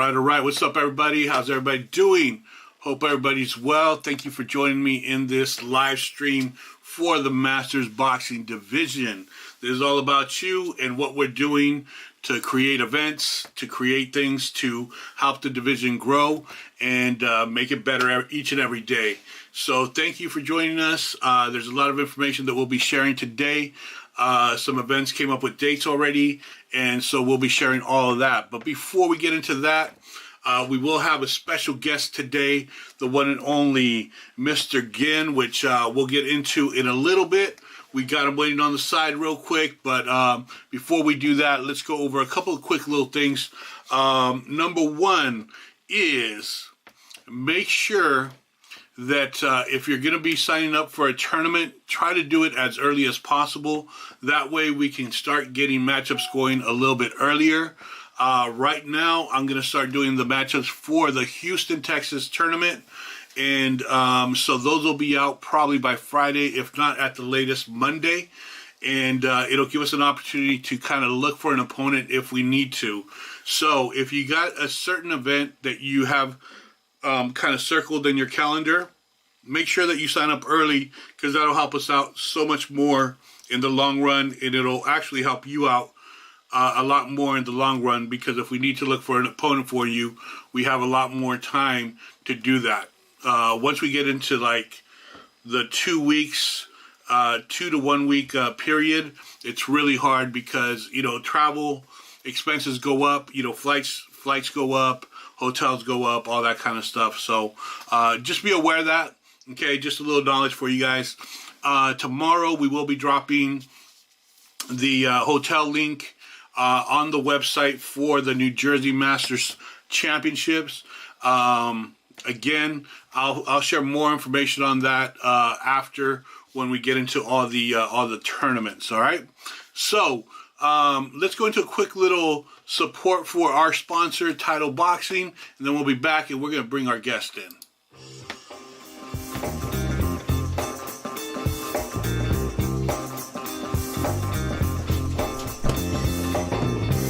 All right. What's up, everybody? How's everybody doing? Hope everybody's well. Thank you for joining me in this live stream for the Masters Boxing Division. This is all about you and what we're doing to create events, to create things to help the division grow and make it better each and every day. So thank you for joining us. There's a lot of information that we'll be sharing today. Some events came up with dates already, and so we'll be sharing all of that. But before we get into that, we will have a special guest today, the one and only Mr. Ginn, which we'll get into in a little bit. We got him waiting on the side real quick, but before we do that, let's go over a couple of quick little things. Number one is make sure that if you're going to be signing up for a tournament, try to do it as early as possible. That way we can start getting matchups going a little bit earlier. Right now, I'm going to start doing the matchups for the Houston, Texas tournament. And so those will be out probably by Friday, if not at the latest Monday. And it'll give us an opportunity to kind of look for an opponent if we need to. So if you got a certain event that you have kind of circled in your calendar, make sure that you sign up early, because that'll help us out so much more in the long run, and it'll actually help you out a lot more in the long run, because if we need to look for an opponent for you, we have a lot more time to do that. Once we get into like the 2 weeks, 2 to 1 week period, it's really hard because, you know, travel expenses go up, you know, flights go up, hotels go up, all that kind of stuff. So just be aware of that. Okay, just a little knowledge for you guys. Tomorrow we will be dropping the hotel link on the website for the New Jersey Masters Championships. Again, I'll share more information on that after, when we get into all the tournaments. All right. So let's go into a quick little support for our sponsor, Title Boxing, and then we'll be back and we're going to bring our guest in.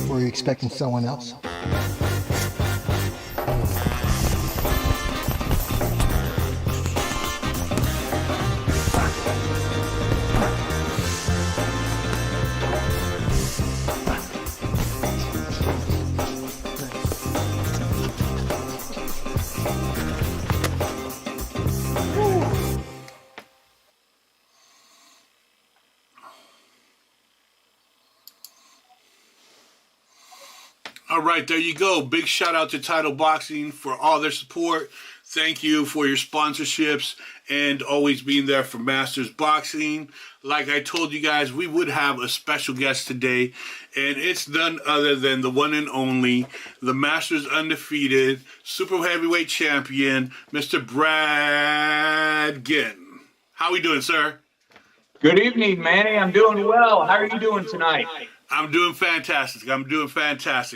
Were you expecting someone else? All right, there you go. Big shout out to Title Boxing for all their support. Thank you for your sponsorships and always being there for Masters Boxing. Like I told you guys, we would have a special guest today, and it's none other than the one and only, the Masters undefeated super heavyweight champion, Mr. Brad Ginn. How we doing, sir? Good evening, Manny. I'm doing well. How are you doing tonight? I'm doing fantastic.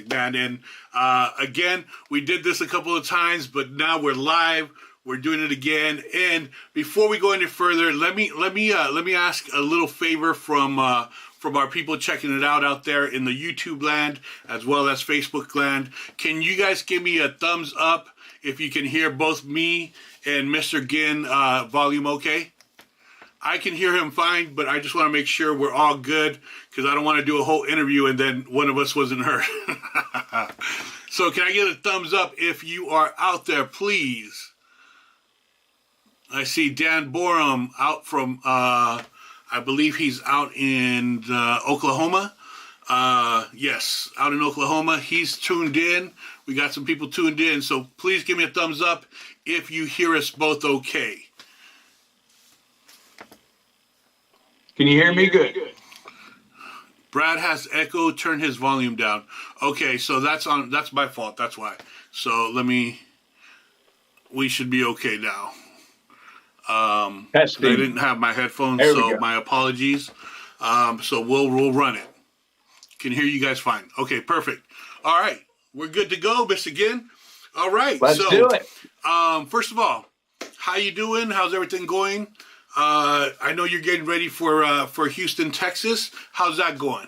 Man. And again, we did this a couple of times, but now we're live. We're doing it again. And before we go any further, let me ask a little favor from our people checking it out there in the YouTube land as well as Facebook land. Can you guys give me a thumbs up if you can hear both me and Mr. Ginn volume okay? I can hear him fine, but I just want to make sure we're all good, because I don't want to do a whole interview and then one of us wasn't heard. So can I get a thumbs up if you are out there, please? I see Dan Borum out from, I believe he's out in Oklahoma. Yes, out in Oklahoma. He's tuned in. We got some people tuned in, so please give me a thumbs up if you hear us both okay. Can you hear me good? Brad has echo. Turn his volume down. Okay, so that's my fault. That's why. So we should be okay now. I didn't have my headphones, so my apologies. So we'll run it. Can hear you guys fine. Okay, perfect. All right, we're good to go, Mr. Ginn. All right, let's do it. First of all, how you doing? How's everything going? I know you're getting ready for Houston, Texas. How's that going?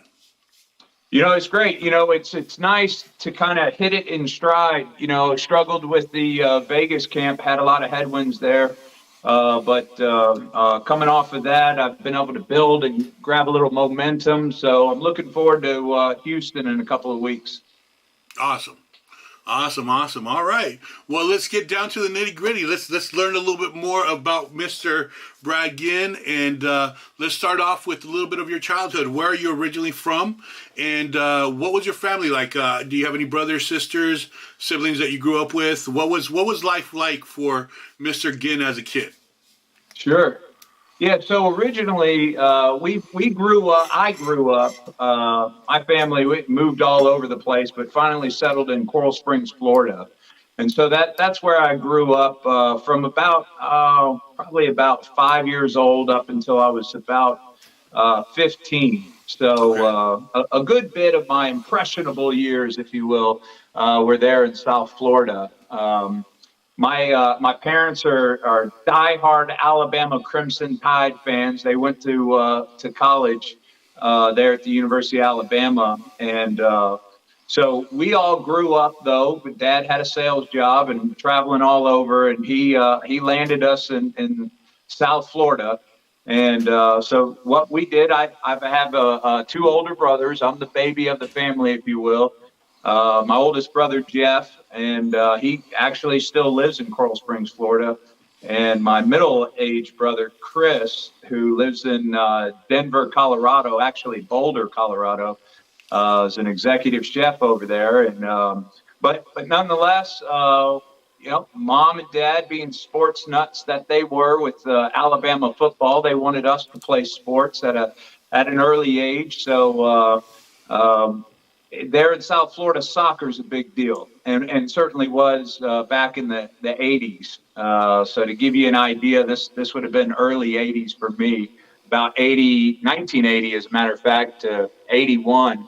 It's great. It's nice to kind of hit it in stride. Struggled with the Vegas camp, had a lot of headwinds there. But coming off of that, I've been able to build and grab a little momentum. So I'm looking forward to Houston in a couple of weeks. Awesome. Awesome, awesome. All right. Well, let's get down to the nitty gritty. Let's learn a little bit more about Mr. Brad Ginn, and let's start off with a little bit of your childhood. Where are you originally from, and what was your family like? Do you have any brothers, sisters, siblings that you grew up with? What was life like for Mr. Ginn as a kid? Sure. Yeah, so originally we grew up. I grew up. My family we moved all over the place, but finally settled in Coral Springs, Florida, and so that's where I grew up from about probably about 5 years old up until I was about 15. So Okay. a good bit of my impressionable years, if you will, were there in South Florida. My parents are diehard Alabama Crimson Tide fans. They went to college there at the University of Alabama, and so we all grew up though. But Dad had a sales job and traveling all over, and he landed us in South Florida. And so what we did, I have two older brothers. I'm the baby of the family, if you will. My oldest brother, Jeff, and he actually still lives in Coral Springs, Florida. And my middle-aged brother, Chris, who lives in Denver, Colorado, actually Boulder, Colorado, is an executive chef over there. And but nonetheless, mom and dad being sports nuts that they were with Alabama football, they wanted us to play sports at an early age. So there in South Florida, soccer is a big deal, and certainly was back in the 80s. So to give you an idea, this would have been early 80s for me, about 1980, as a matter of fact, to 81.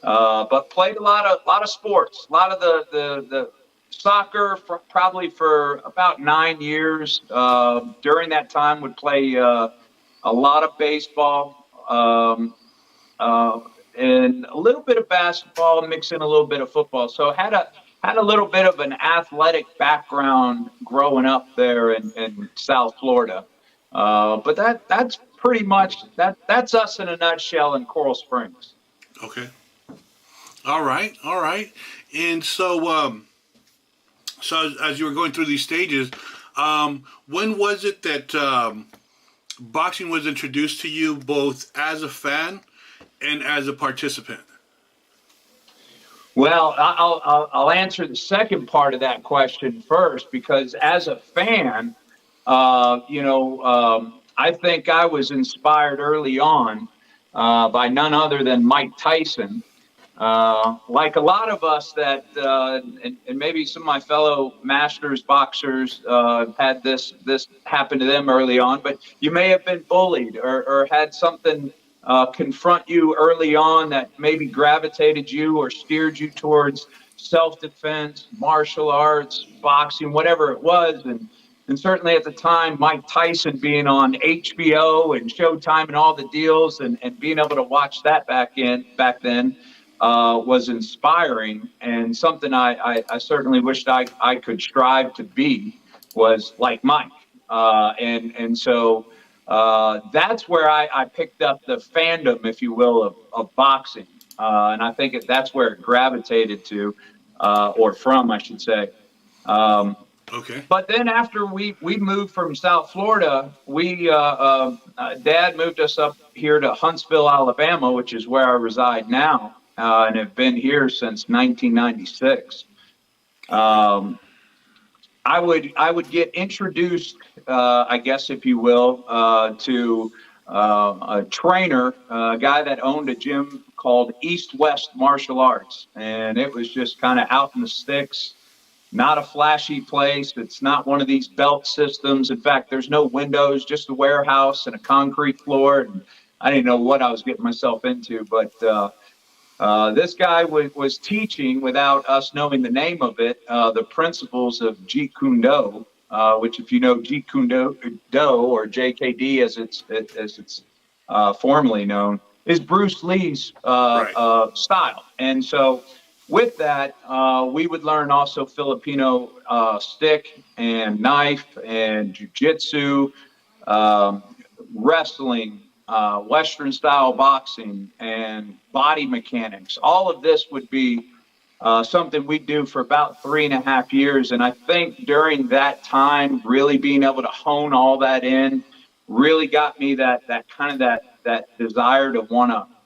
But played a lot of sports, a lot of the soccer for, probably for about 9 years. During that time, would play a lot of baseball. Uh, and a little bit of basketball, mix in a little bit of football. So had a little bit of an athletic background growing up there in South Florida. But that's pretty much that's us in a nutshell in Coral Springs. Okay. All right. All right. And so as you were going through these stages, when was it that boxing was introduced to you, both as a fan and as a participant? Well, I'll answer the second part of that question first because as a fan, I think I was inspired early on by none other than Mike Tyson. Like a lot of us and maybe some of my fellow masters boxers had this happen to them early on, but you may have been bullied or had something confront you early on that maybe gravitated you or steered you towards self-defense, martial arts, boxing, whatever it was, and certainly at the time, Mike Tyson being on HBO and Showtime and all the deals, and being able to watch that back then was inspiring, and something I certainly wished I could strive to be was like Mike. And so that's where I picked up the fandom, if you will, of boxing. And I think that's where it gravitated to, or from, I should say. Um, Okay. but then after we moved from South Florida, Dad moved us up here to Huntsville, Alabama, which is where I reside now, and have been here since 1996. Okay. Um, I would get introduced, I guess, if you will, to a trainer, a guy that owned a gym called East West Martial Arts, and it was just kind of out in the sticks, not a flashy place. It's not one of these belt systems. In fact, there's no windows, just a warehouse and a concrete floor. And I didn't know what I was getting myself into, but this guy was teaching, without us knowing the name of it, the principles of Jeet Kune Do, which, if you know Jeet Kune Do or JKD as it's formerly known, is Bruce Lee's Right. style. And so with that, we would learn also Filipino stick and knife and jujitsu, um, wrestling, Western style boxing, and body mechanics. All of this would be something we do for about 3.5 years. And I think during that time, really being able to hone all that in really got me that kind of that desire to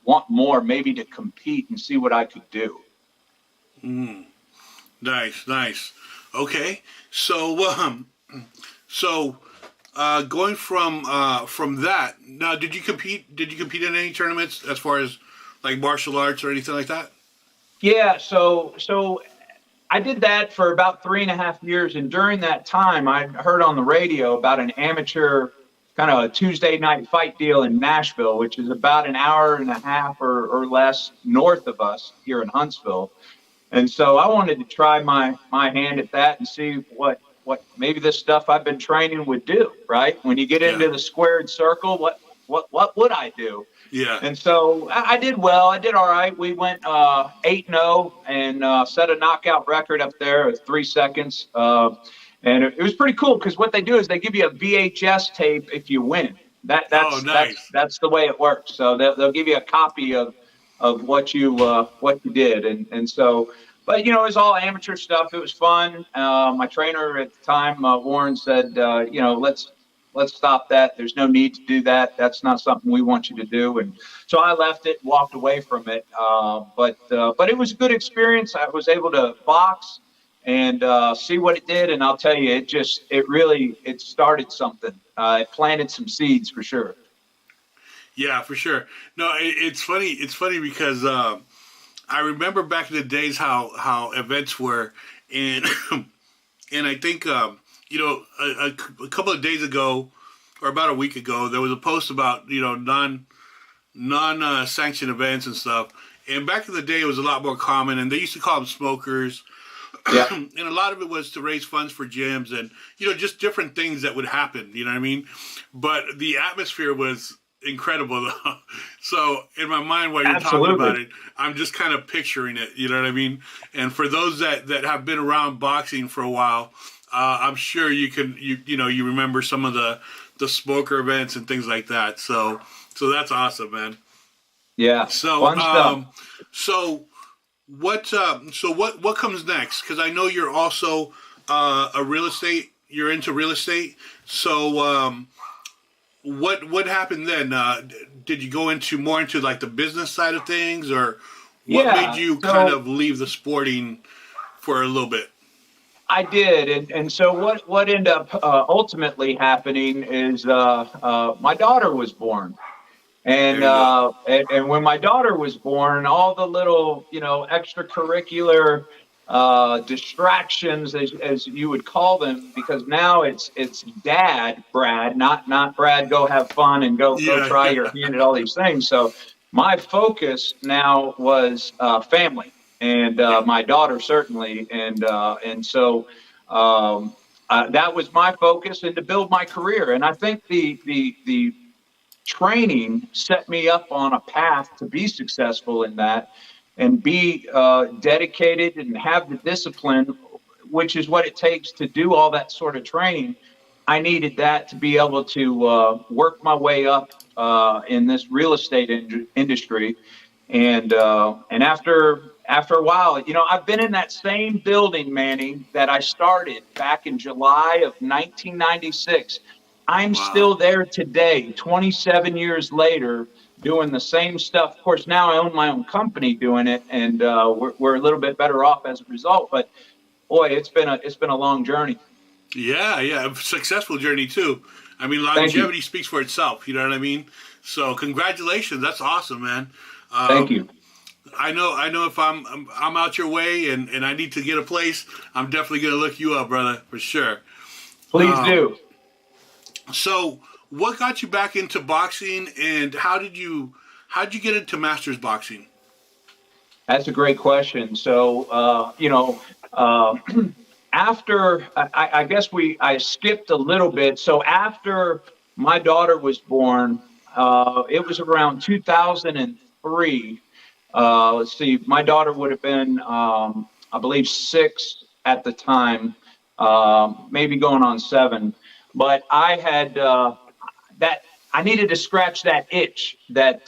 want more, maybe to compete and see what I could do. Nice, nice. Okay, so so going from that, now did you compete? Did you compete in any tournaments as far as like martial arts or anything like that? Yeah, so I did that for about 3.5 years, and during that time, I heard on the radio about an amateur kind of a Tuesday night fight deal in Nashville, which is about an hour and a half or less north of us here in Huntsville. And so I wanted to try my hand at that and see what maybe this stuff I've been training would do. Right when you get Yeah, into the squared circle, what would I do? yeah. And so I did well. I did all right. We went 8-0 and set a knockout record up there of 3 seconds. And it was pretty cool because what they do is they give you a VHS tape if you win. That Oh, that's that's nice. that's the way it works. So they'll give you a copy of what you did, and so. But it was all amateur stuff. It was fun. My trainer at the time, Warren, said, let's stop that. There's no need to do that. That's not something we want you to do. And so I left it, walked away from it. But it was a good experience. I was able to box and see what it did. And I'll tell you, it started something. It planted some seeds for sure. Yeah, for sure. No, it's funny. It's funny because I remember back in the days how events were, and and I think a couple of days ago or about a week ago there was a post about non sanctioned events and stuff. And back in the day, it was a lot more common, and they used to call them smokers. Yeah, And a lot of it was to raise funds for gyms and just different things that would happen. You know what I mean? But the atmosphere was incredible though. So in my mind while you're talking about absolutely. it, I'm just kind of picturing it. You know what I mean? And for those that have been around boxing for a while, I'm sure you remember some of the smoker events and things like that. So that's awesome, man. Yeah, So fun stuff. so what comes next? Because I know you're also a real estate. You're into real estate. So what happened then? Did you go more into like the business side of things, or what made Yeah, you kind so of leave the sporting for a little bit? I did, and so what ended up ultimately happening is my daughter was born. There you go. And when my daughter was born, all the little, extracurricular distractions, as you would call them, because now it's dad, Brad, not Brad, go have fun and go Yeah, try your yeah, hand at all these things. So my focus now was family and yeah, my daughter certainly, and so. That was my focus and to build my career. And I think the training set me up on a path to be successful in that and be dedicated and have the discipline, which is what it takes to do all that sort of training. I needed that to be able to work my way up in this real estate industry. And after a while, I've been in that same building, Manny, that I started back in July of 1996. I'm wow. still there today, 27 years later, doing the same stuff. Of course, now I own my own company doing it, and we're a little bit better off as a result. But boy, it's been a long journey. Yeah, yeah, a successful journey too. I mean, Thank you, longevity speaks for itself. You know what I mean? So, congratulations. That's awesome, man. thank you. Um, I know. If I'm out your way and I need to get a place, I'm definitely gonna look you up, brother, for sure. Please Um, do. so, what got you back into boxing, and how did you get into masters boxing? That's a great question. So, uh, after I guess I skipped a little bit. So after my daughter was born, It was around 2003. Let's see, my daughter would have been, I believe, 6 at the time, maybe going on 7. But I had that I needed to scratch that itch, that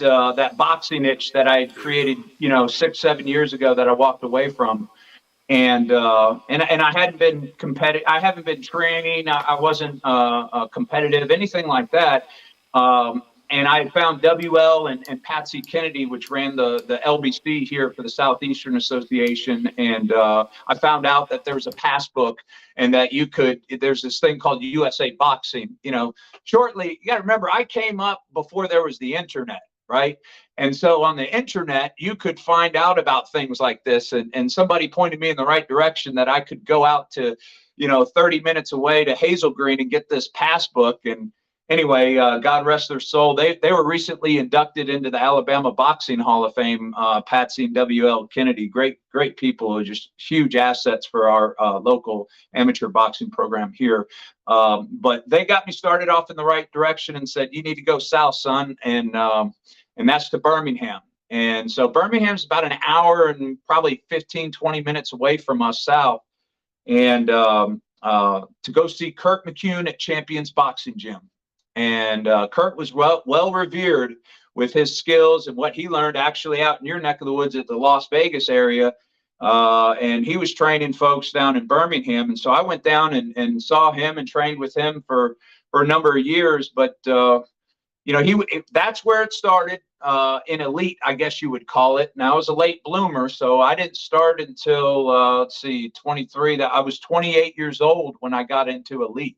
boxing itch that I had There you go. created, 6, 7 years ago that I walked away from. And I hadn't been competitive. I haven't been training. I wasn't competitive, anything like that. And I had found WL and Patsy Kennedy, which ran the LBC here for the Southeastern Association. And I found out that there was a pass book and that there's this thing called USA Boxing. Shortly, you got to remember, I came up before there was the internet, right? And so on the internet, you could find out about things like this. And somebody pointed me in the right direction that I could go out to, 30 minutes away to Hazel Green and get this pass book. And anyway, God rest their soul. They were recently inducted into the Alabama Boxing Hall of Fame, Patsy and W.L. Kennedy. Great people, just huge assets for our local amateur boxing program here. But they got me started off in the right direction and said, you need to go south, son. And that's to Birmingham. And so Birmingham's about an hour and probably 15, 20 minutes away from us south. And to go see Kurt McCune at Champions Boxing Gym. And Kurt was well revered with his skills and what he learned actually out in your neck of the woods at the Las Vegas area. And he was training folks down in Birmingham. And so I went down and saw him and trained with him for a number of years. But that's where it started in elite, I guess you would call it. Now I was a late bloomer, so I didn't start until 23. That I was 28 years old when I got into elite,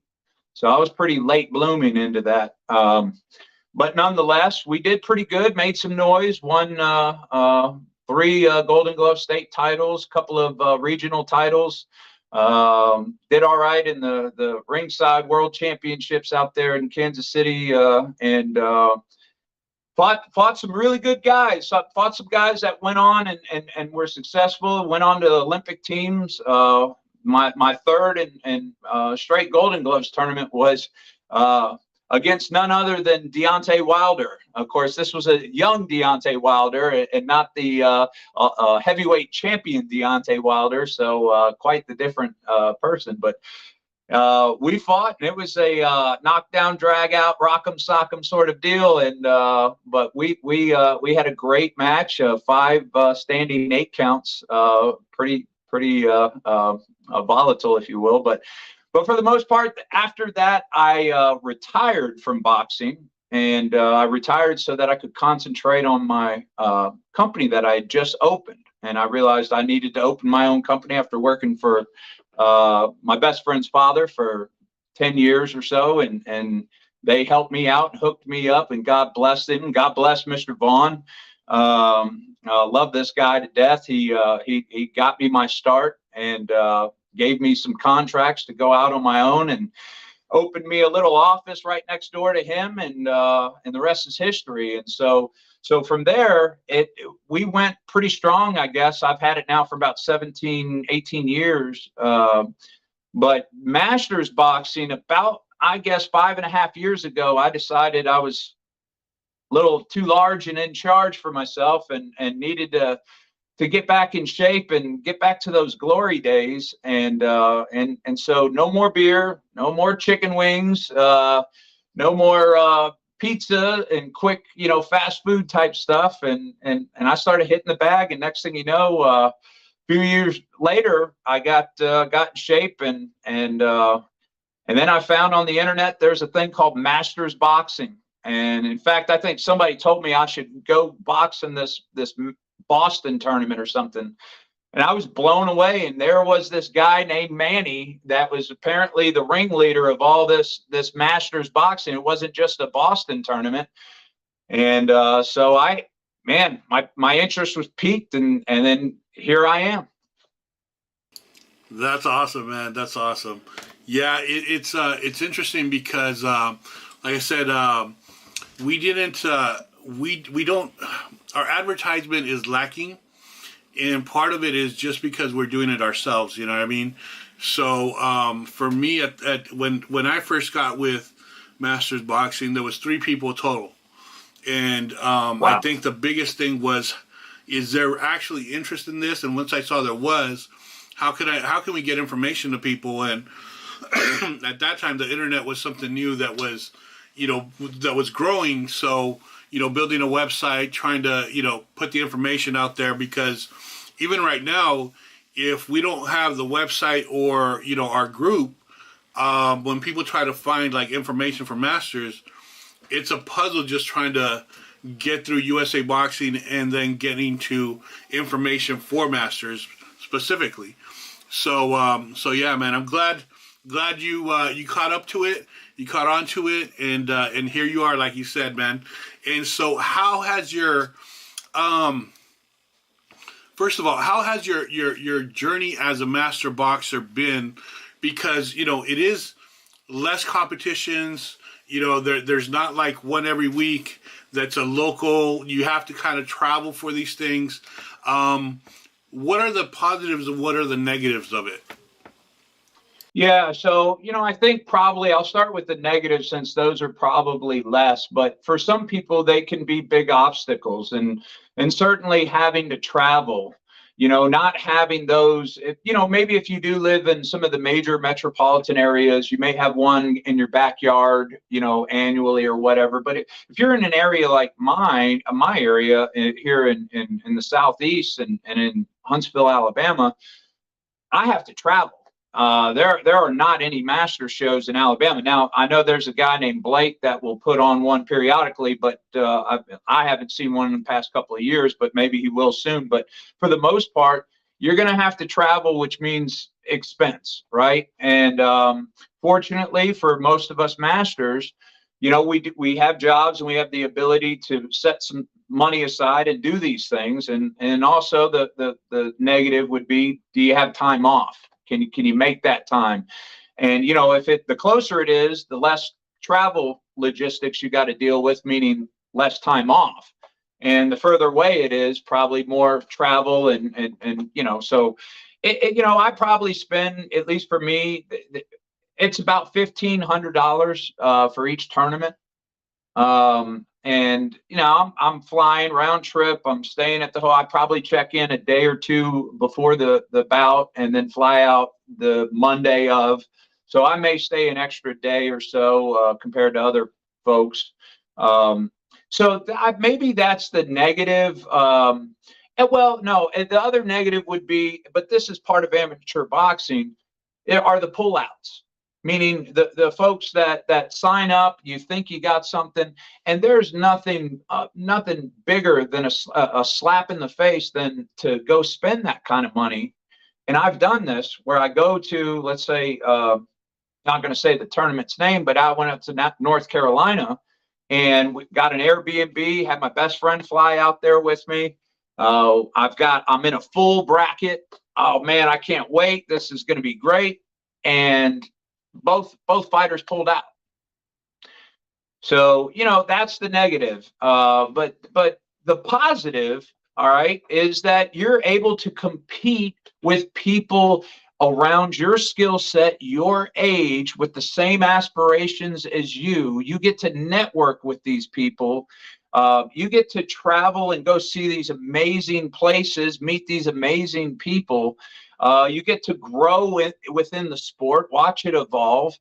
so I was pretty late blooming into that. But nonetheless, we did pretty good, made some noise, won 3 Golden Glove state titles, a couple of regional titles. Did all right in the ringside world championships out there in Kansas City, and fought some really good guys. Fought some guys that went on and were successful. Went on to the Olympic teams. My third and straight Golden Gloves tournament was against none other than Deontay Wilder. Of course, this was a young Deontay Wilder and not the heavyweight champion Deontay Wilder, so quite the different person. But we fought, and it was a knockdown, drag out, rock'em sock'em sort of deal. And but we had a great match, 5 standing 8 counts, pretty volatile, if you will. But for the most part, after that, I retired from boxing, and I retired so that I could concentrate on my company that I had just opened. And I realized I needed to open my own company after working for my best friend's father for 10 years or so. And they helped me out and hooked me up, and God bless them. God bless Mr. Vaughn. Love this guy to death. He got me my start and gave me some contracts to go out on my own, and opened me a little office right next door to him, and the rest is history. And so from there, we went pretty strong, I guess. I've had it now for about 17, 18 years. But Masters boxing, about, I guess, 5.5 years ago, I decided I was a little too large and in charge for myself, and needed to get back in shape and get back to those glory days. And so no more beer, no more chicken wings, no more pizza and quick, fast food type stuff. And I started hitting the bag, and next thing you know, a few years later, I got in shape, and then I found on the internet there's a thing called Masters Boxing. And in fact, I think somebody told me I should go box in this Boston tournament or something. And I was blown away. And there was this guy named Manny that was apparently the ringleader of all this Masters boxing. It wasn't just a Boston tournament. And so my interest was piqued, and then here I am. That's awesome, man. That's awesome. Yeah, it's interesting because, like I said, we don't. Our advertisement is lacking, and part of it is just because we're doing it ourselves. You know what I mean? So for me, when I first got with Masters Boxing, there was 3 people total. And I Wow. think the biggest thing was, is there actually interest in this? And once I saw there was, how can we get information to people? And at that time, the internet was something new that was, that was growing. So, building a website, trying to, put the information out there, because even right now, if we don't have the website or, our group, when people try to find like information for masters, it's a puzzle just trying to get through USA Boxing and then getting to information for masters specifically. So yeah, man, I'm glad you caught up to it, you caught on to it, and here you are, like you said, man. And so, how has your first of all, how has your journey as a master boxer been? Because it is less competitions. There's not like one every week that's a local. You have to kind of travel for these things. What are the positives and what are the negatives of it? Yeah, so I think probably I'll start with the negatives since those are probably less. But for some people, they can be big obstacles, and certainly having to travel. Not having those. Maybe if you do live in some of the major metropolitan areas, you may have one in your backyard, annually or whatever. But if you're in an area like my area here in the southeast and in Huntsville, Alabama, I have to travel. There are not any master shows in Alabama. Now, I know there's a guy named Blake that will put on one periodically, but I haven't seen one in the past couple of years, but maybe he will soon. But for the most part, you're going to have to travel, which means expense, right? And fortunately for most of us masters, we have jobs and we have the ability to set some money aside and do these things. And also the negative would be, do you have time off? Can you make that time? And if the closer it is, the less travel logistics you got to deal with, meaning less time off. And the further away it is, probably more travel and so I probably spend, at least for me, it's about $1,500 for each tournament. And I'm flying round trip. I'm staying at the I probably check in a day or two before the bout and then fly out the Monday of. So I may stay an extra day or so compared to other folks. Maybe that's the negative. Well, no, the other negative would be, but this is part of amateur boxing, are the pullouts. Meaning the folks that sign up, you think you got something, and there's nothing bigger than a slap in the face than to go spend that kind of money. And I've done this where I go to, let's say, not going to say the tournament's name, but I went up to North Carolina and we got an Airbnb, had my best friend fly out there with me. I'm in a full bracket. Oh man, I can't wait. This is going to be great. And both fighters pulled out. So, that's the negative. But the positive, all right, is that you're able to compete with people around your skill set, your age, with the same aspirations as you. You get to network with these people. You get to travel and go see these amazing places, meet these amazing people. You get to grow within the sport, watch it evolve.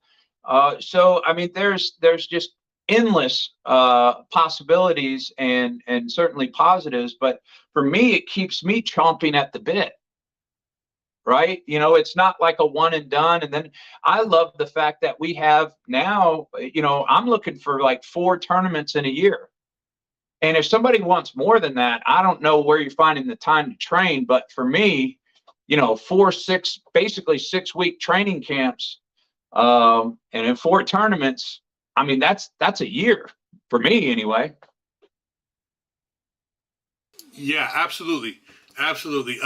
So, I mean, there's just endless possibilities and certainly positives. But for me, it keeps me chomping at the bit. Right. It's not like a one and done. And then I love the fact that we have now, I'm looking for like 4 tournaments in a year. And if somebody wants more than that, I don't know where you're finding the time to train. But for me, basically 6-week training camps, and in 4 tournaments, I mean, that's a year for me anyway. Yeah, absolutely. Absolutely.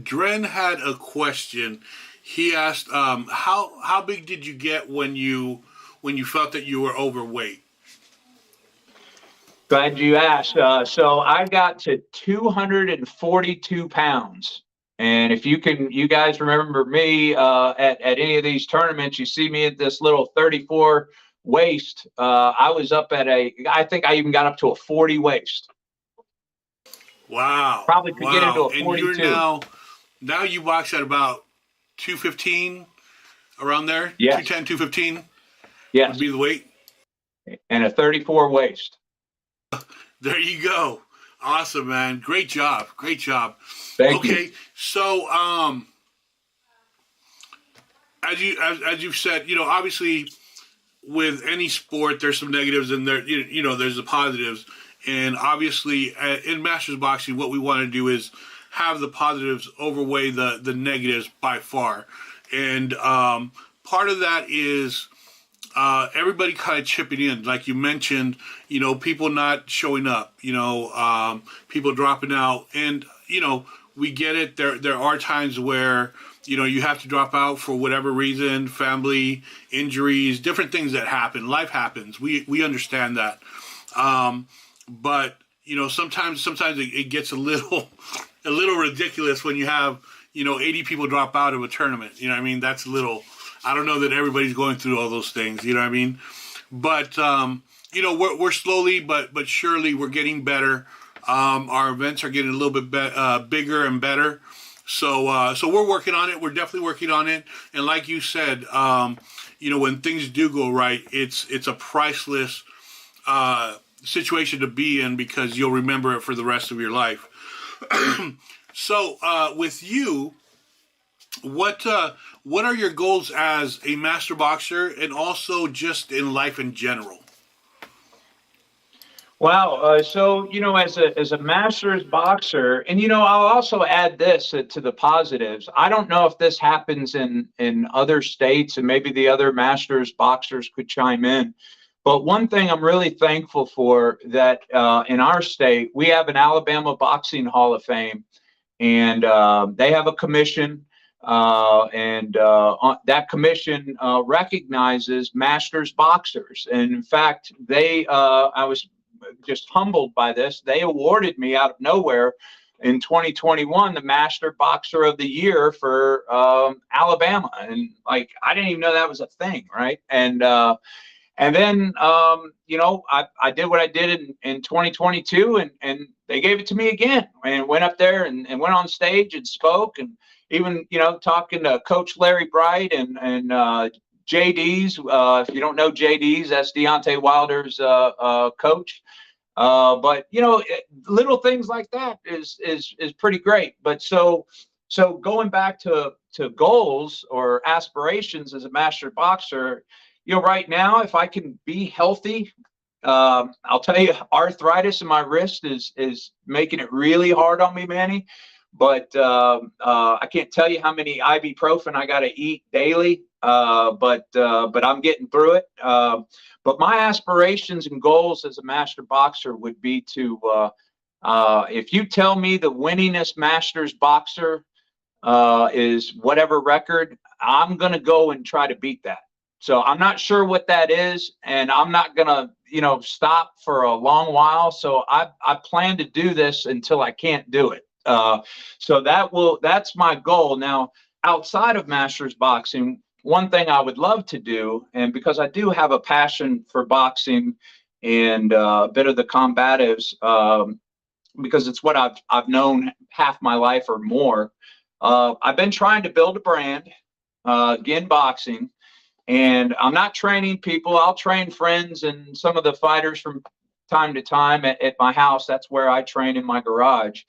Dren had a question. He asked, how big did you get when you felt that you were overweight? Glad you asked. So I got to 242 pounds. And if you guys remember me at any of these tournaments, you see me at this little 34 waist, I was up at I think I even got up to a 40 waist. Wow. Probably could get into Wow. a And you're 42. now you box at about 215 around there. Yes. 210, 215 would Yes. be the weight. And a 34 waist. There you go. Awesome, man. Great job. Great job. Thank you. Okay. So, as you've said, obviously with any sport, there's some negatives and there's the positives. And obviously in Masters boxing, what we want to do is have the positives overweigh the negatives by far. And part of that is everybody kind of chipping in, like you mentioned, people not showing up, people dropping out, and we get it. There are times where you have to drop out for whatever reason, family, injuries, different things that happen. Life happens. We understand that, but sometimes it gets a little ridiculous when you have 80 people drop out of a tournament. That's a little. I don't know that everybody's going through all those things, you know what I mean? But, we're slowly but surely we're getting better. Our events are getting a little bit bigger and better. So we're working on it. We're definitely working on it. And like you said, when things do go right, it's a priceless situation to be in because you'll remember it for the rest of your life. So with you, what are your goals as a master boxer and also just in life in general? Wow. So, as a master's boxer, and, I'll also add this to the positives. I don't know if this happens in other states, and maybe the other master's boxers could chime in. But one thing I'm really thankful for that in our state, we have an Alabama Boxing Hall of Fame, and they have a commission. And that commission recognizes masters boxers. And in fact, I was just humbled by this. They awarded me out of nowhere in 2021 the Master Boxer of the Year for Alabama. And I didn't even know that was a thing, right? And then, I did what I did in 2022, and they gave it to me again, and went up there and went on stage and spoke, and even, talking to Coach Larry Bright and JD's. If you don't know JD's, that's Deontay Wilder's coach. But little things like that is pretty great. But so going back to goals or aspirations as a master boxer, right now, if I can be healthy, I'll tell you, arthritis in my wrist is making it really hard on me, Manny. But I can't tell you how many ibuprofen I got to eat daily. But I'm getting through it. But my aspirations and goals as a master boxer would be to, if you tell me the winningest masters boxer is whatever record, I'm going to go and try to beat that. So I'm not sure what that is, and I'm not going to, stop for a long while. So I plan to do this until I can't do it. So that's my goal. Now, outside of masters boxing, one thing I would love to do, and because I do have a passion for boxing and a bit of the combatives, because it's what I've known half my life or more. I've been trying to build a brand, Ginn Boxing, and I'm not training people. I'll train friends and some of the fighters from time to time at my house. That's where I train, in my garage.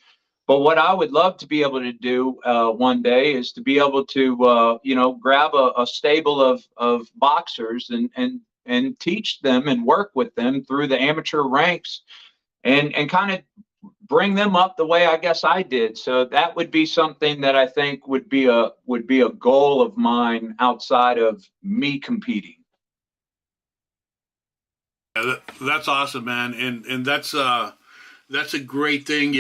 But what I would love to be able to do one day is to be able to, grab a stable of boxers and teach them and work with them through the amateur ranks and kind of bring them up the way I guess I did. So that would be something that I think would be a goal of mine outside of me competing. Yeah, that's awesome, man, and that's a great thing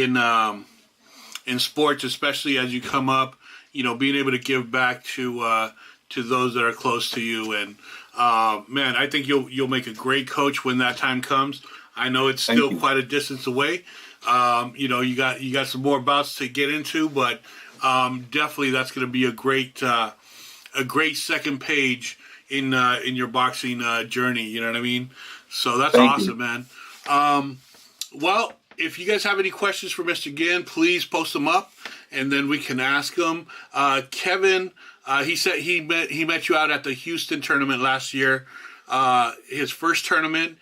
in sports, especially as you come up. Being able to give back to those that are close to you, and man, I think you'll make a great coach when that time comes. I know it's still quite a distance away. You got some more bouts to get into, but definitely that's going to be a great second page in your boxing journey. You know what I mean? So that's Thank awesome, you. man. Well, if you guys have any questions for Mr. Ginn, please post them up, and then we can ask them. Kevin, he said he met you out at the Houston tournament last year, his first tournament.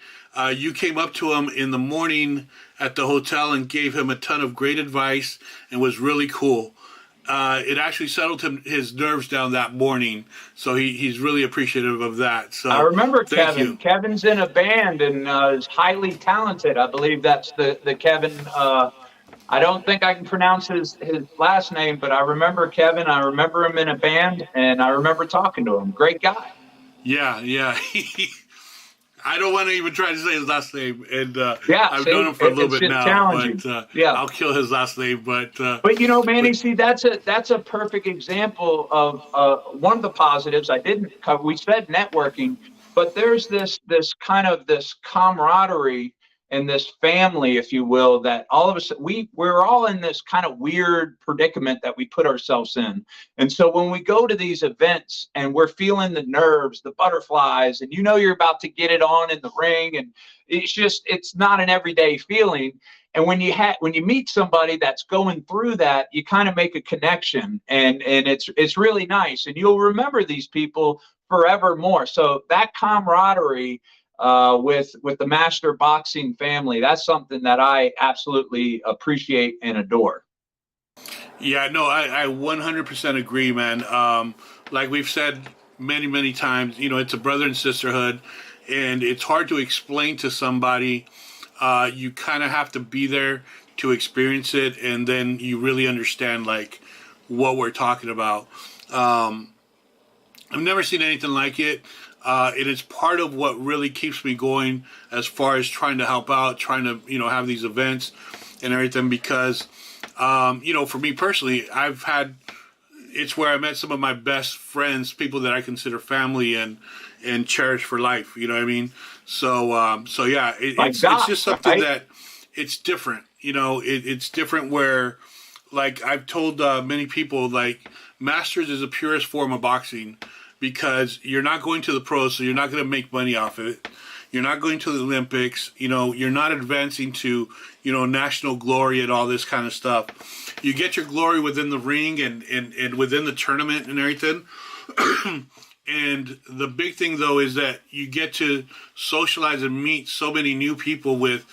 You came up to him in the morning at the hotel and gave him a ton of great advice and was really cool. It actually settled his nerves down that morning, so he's really appreciative of that. So I remember thank Kevin. you. Kevin's in a band and is highly talented. I believe that's the Kevin. I don't think I can pronounce his last name, but I remember Kevin. I remember him in a band, and I remember talking to him. Great guy. Yeah. I don't want to even try to say his last name, and Yeah, I've known see, him for a little it's bit just now, challenging. but Yeah. I'll kill his last name. But Manny, see, that's a perfect example of one of the positives. I didn't cover. We said networking, but there's this kind of this camaraderie and this family, if you will, that all of us we're all in this kind of weird predicament that we put ourselves in. And so when we go to these events and we're feeling the nerves, the butterflies, and you're about to get it on in the ring, and it's not an everyday feeling. And when you meet somebody that's going through that, you kind of make a connection, and it's really nice, and you'll remember these people forevermore. So that camaraderie with the Master Boxing family, that's something that I absolutely appreciate and adore. yeah, no, I 100% agree, man. Like we've said many times, it's a brother and sisterhood, and it's hard to explain to somebody. You kind of have to be there to experience it, and then you really understand like what we're talking about. I've never seen anything like it. It is part of what really keeps me going as far as trying to help out, trying to have these events and everything. Because for me personally, it's where I met some of my best friends, people that I consider family and cherish for life. You know what I mean? So yeah, it's just something right? that it's different. It's different where, like I've told many people, like Masters is the purest form of boxing because you're not going to the pros, so you're not going to make money off of it. You're not going to the Olympics. You're not advancing to national glory and all this kind of stuff. You get your glory within the ring and within the tournament and everything. And the big thing, though, is that you get to socialize and meet so many new people with,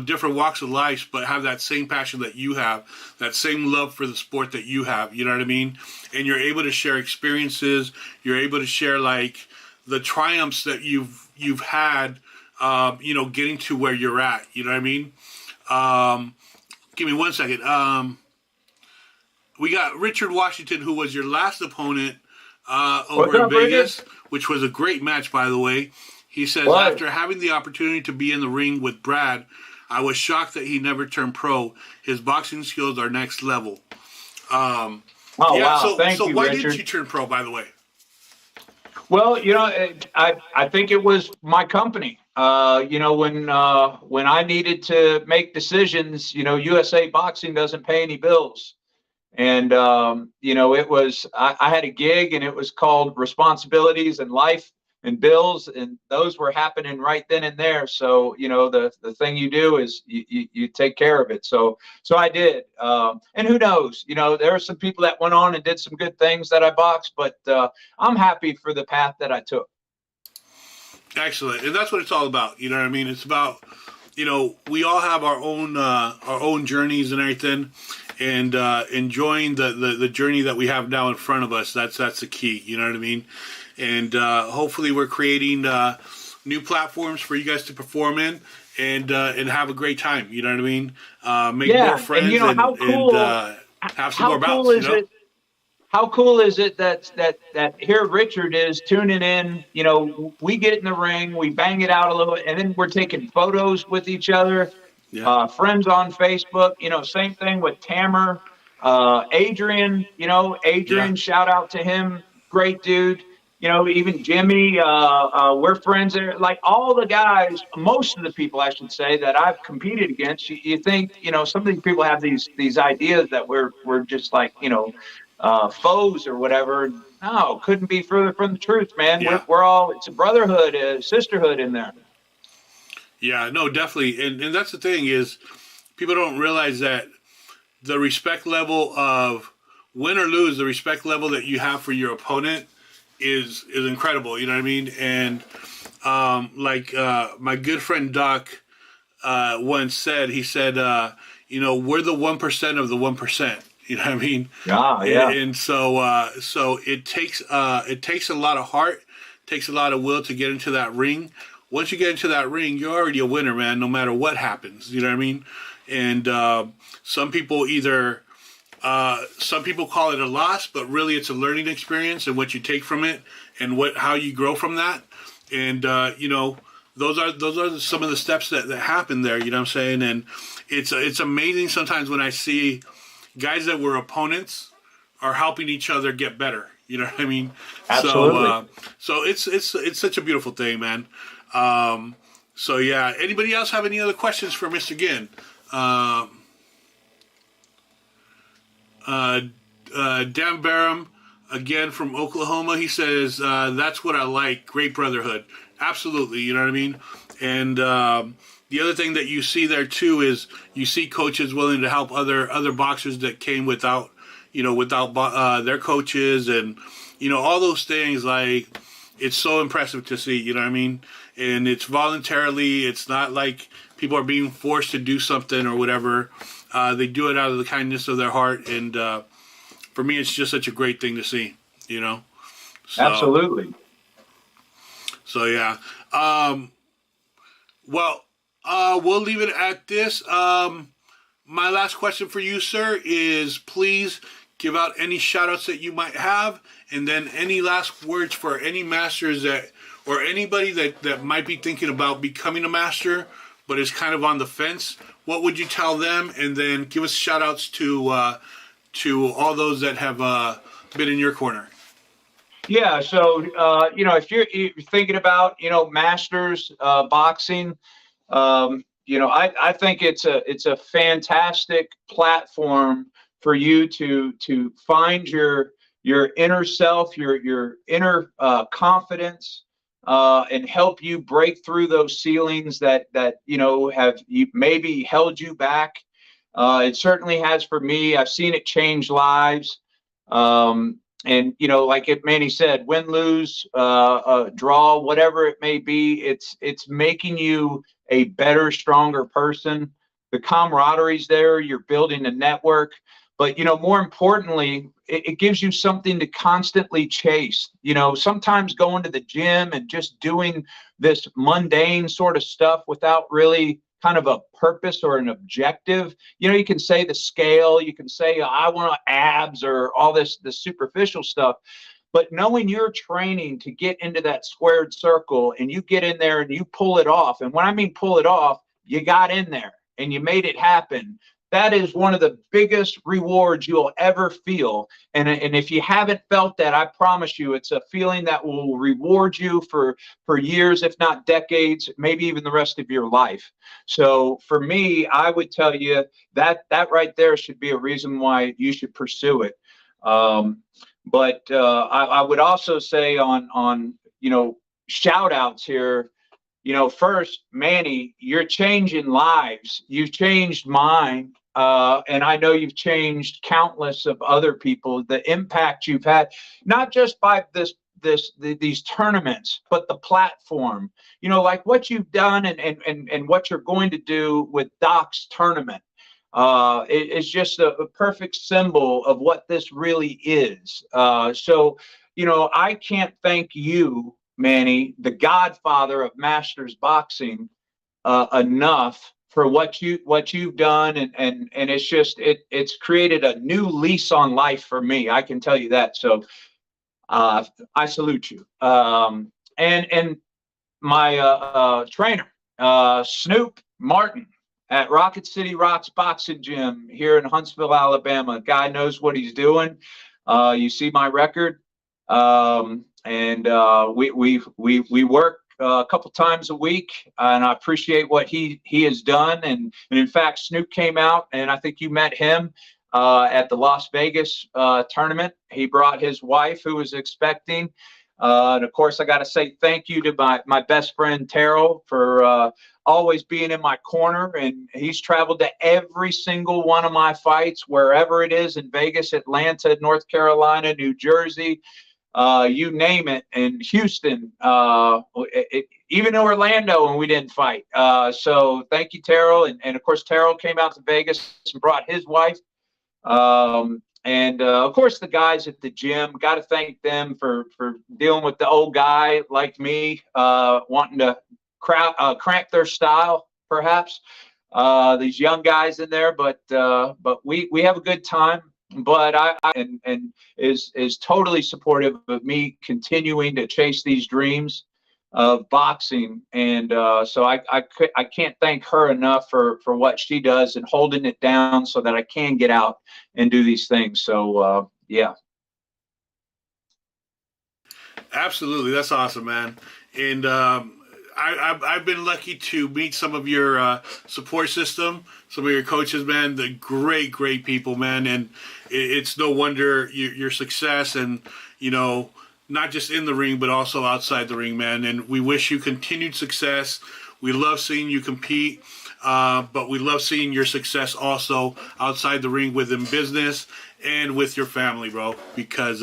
different walks of life, but have that same passion that you have, that same love for the sport that you have. You know what I mean? And you're able to share experiences. You're able to share like the triumphs that you've had, getting to where you're at. You know what I mean? Give me 1 second. We got Richard Washington, who was your last opponent over in Vegas, which was a great match, by the way. He says, after having the opportunity to be in the ring with Brad, I was shocked that he never turned pro. His boxing skills are next level. Wow. Thank you, why Richard. didn't you turn pro, by the way? Well, I think it was my company. When I needed to make decisions, USA Boxing doesn't pay any bills. And, it was, I had a gig and it was called Responsibilities and Life and Bills. And those were happening right then and there. So, the thing you do is you take care of it. So I did. And who knows, there are some people that went on and did some good things that I boxed, but I'm happy for the path that I took. Excellent. And that's what it's all about. You know what I mean? It's about, we all have our own journeys and everything. And enjoying the journey that we have now in front of us. That's the key. You know what I mean? And hopefully we're creating new platforms for you guys to perform in and have a great time. You know what I mean? Make more friends and have some more bouts. How cool is it that here Richard is tuning in? We get in the ring, we bang it out a little, and then we're taking photos with each other. Yeah. Friends on Facebook, same thing with Tamer, Adrian, shout out to him. Great dude. Even Jimmy, we're friends there. Like all the guys, most of the people, I should say, that I've competed against, you think, some of these people have these ideas that we're just like, foes or whatever. No, couldn't be further from the truth, man. Yeah. We're all, it's a brotherhood, a sisterhood in there. Yeah, no, definitely. And that's the thing is people don't realize that the respect level of win or lose, the respect level that you have for your opponent is incredible. You know what I mean? And my good friend Doc once said, he said, we're the 1% of the 1%. You know what I mean? Yeah. And so it takes a lot of heart, takes a lot of will to get into that ring. Once you get into that ring, you're already a winner, man, no matter what happens. You know what I mean? And some people call it a loss, but really it's a learning experience and what you take from it and how you grow from that. And, those are some of the steps that happen there. You know what I'm saying? And it's amazing sometimes when I see guys that were opponents are helping each other get better. You know what I mean? Absolutely. So it's such a beautiful thing, man. So yeah. Anybody else have any other questions for Mr. Ginn? Dan Barham, again from Oklahoma, he says, that's what I like. Great brotherhood. Absolutely. You know what I mean? And the other thing that you see there too is you see coaches willing to help other boxers that came without their coaches, and all those things. Like, it's so impressive to see. You know what I mean? And it's voluntarily. It's not like people are being forced to do something or whatever. They do it out of the kindness of their heart, and for me, it's just such a great thing to see. So, Absolutely. So yeah. We'll leave it at this. My last question for you, sir, is please give out any shout outs that you might have, and then any last words for any masters or anybody that might be thinking about becoming a master but is kind of on the fence. What would you tell them? And then give us shout outs to all those that have been in your corner. Yeah. So, if you're thinking about, masters boxing, I think it's a fantastic platform for you to find your inner self, your inner confidence, and help you break through those ceilings that have maybe held you back. It certainly has for me. I've seen it change lives. And like Manny said, win, lose, draw, whatever it may be, it's making you a better, stronger person. The camaraderie's there. You're building a network, but more importantly, it gives you something to constantly chase. Sometimes going to the gym and just doing this mundane sort of stuff without really kind of a purpose or an objective. You can say the scale, you can say I want abs or all this superficial stuff, but knowing you're training to get into that squared circle and you get in there and you pull it off. And when I mean pull it off, you got in there and you made it happen. That is one of the biggest rewards you'll ever feel. And if you haven't felt that, I promise you, it's a feeling that will reward you for years, if not decades, maybe even the rest of your life. So for me, I would tell you that right there should be a reason why you should pursue it. But I would also say on shout outs here, first, Manny, you're changing lives. You've changed mine. And I know you've changed countless of other people. The impact you've had, not just by these tournaments, but the platform, like what you've done and what you're going to do with Doc's tournament. It's just a perfect symbol of what this really is. So, I can't thank you, Manny, the godfather of Masters boxing, enough for what you've done, and it's created a new lease on life for me. I can tell you that. So I salute you. And my trainer, Snoop Martin at Rocket City Rocks Boxing Gym here in Huntsville, Alabama. Guy knows what he's doing. You see my record. And we work a couple times a week, and I appreciate what he has done. And in fact, Snoop came out, and I think you met him. at the Las Vegas tournament. He brought his wife, who was expecting. And of course, I got to say thank you to my best friend Terrell for always being in my corner. And he's traveled to every single one of my fights, wherever it is in Vegas, Atlanta, North Carolina, New Jersey, you name it, and Houston, even Orlando when we didn't fight. So thank you, Terrell. And of course, Terrell came out to Vegas and brought his wife. And of course, the guys at the gym, got to thank them for dealing with the old guy like me, wanting to cramp their style, perhaps. These young guys in there, but we have a good time. But I is totally supportive of me continuing to chase these dreams of boxing, and so I can't thank her enough for what she does and holding it down so that I can get out and do these things. So yeah. Absolutely, that's awesome, man. And I've been lucky to meet some of your support system, some of your coaches, man. The great people, man. And it's no wonder your success, and not just in the ring, but also outside the ring, man. And we wish you continued success. We love seeing you compete, but we love seeing your success also outside the ring within business and with your family, bro, because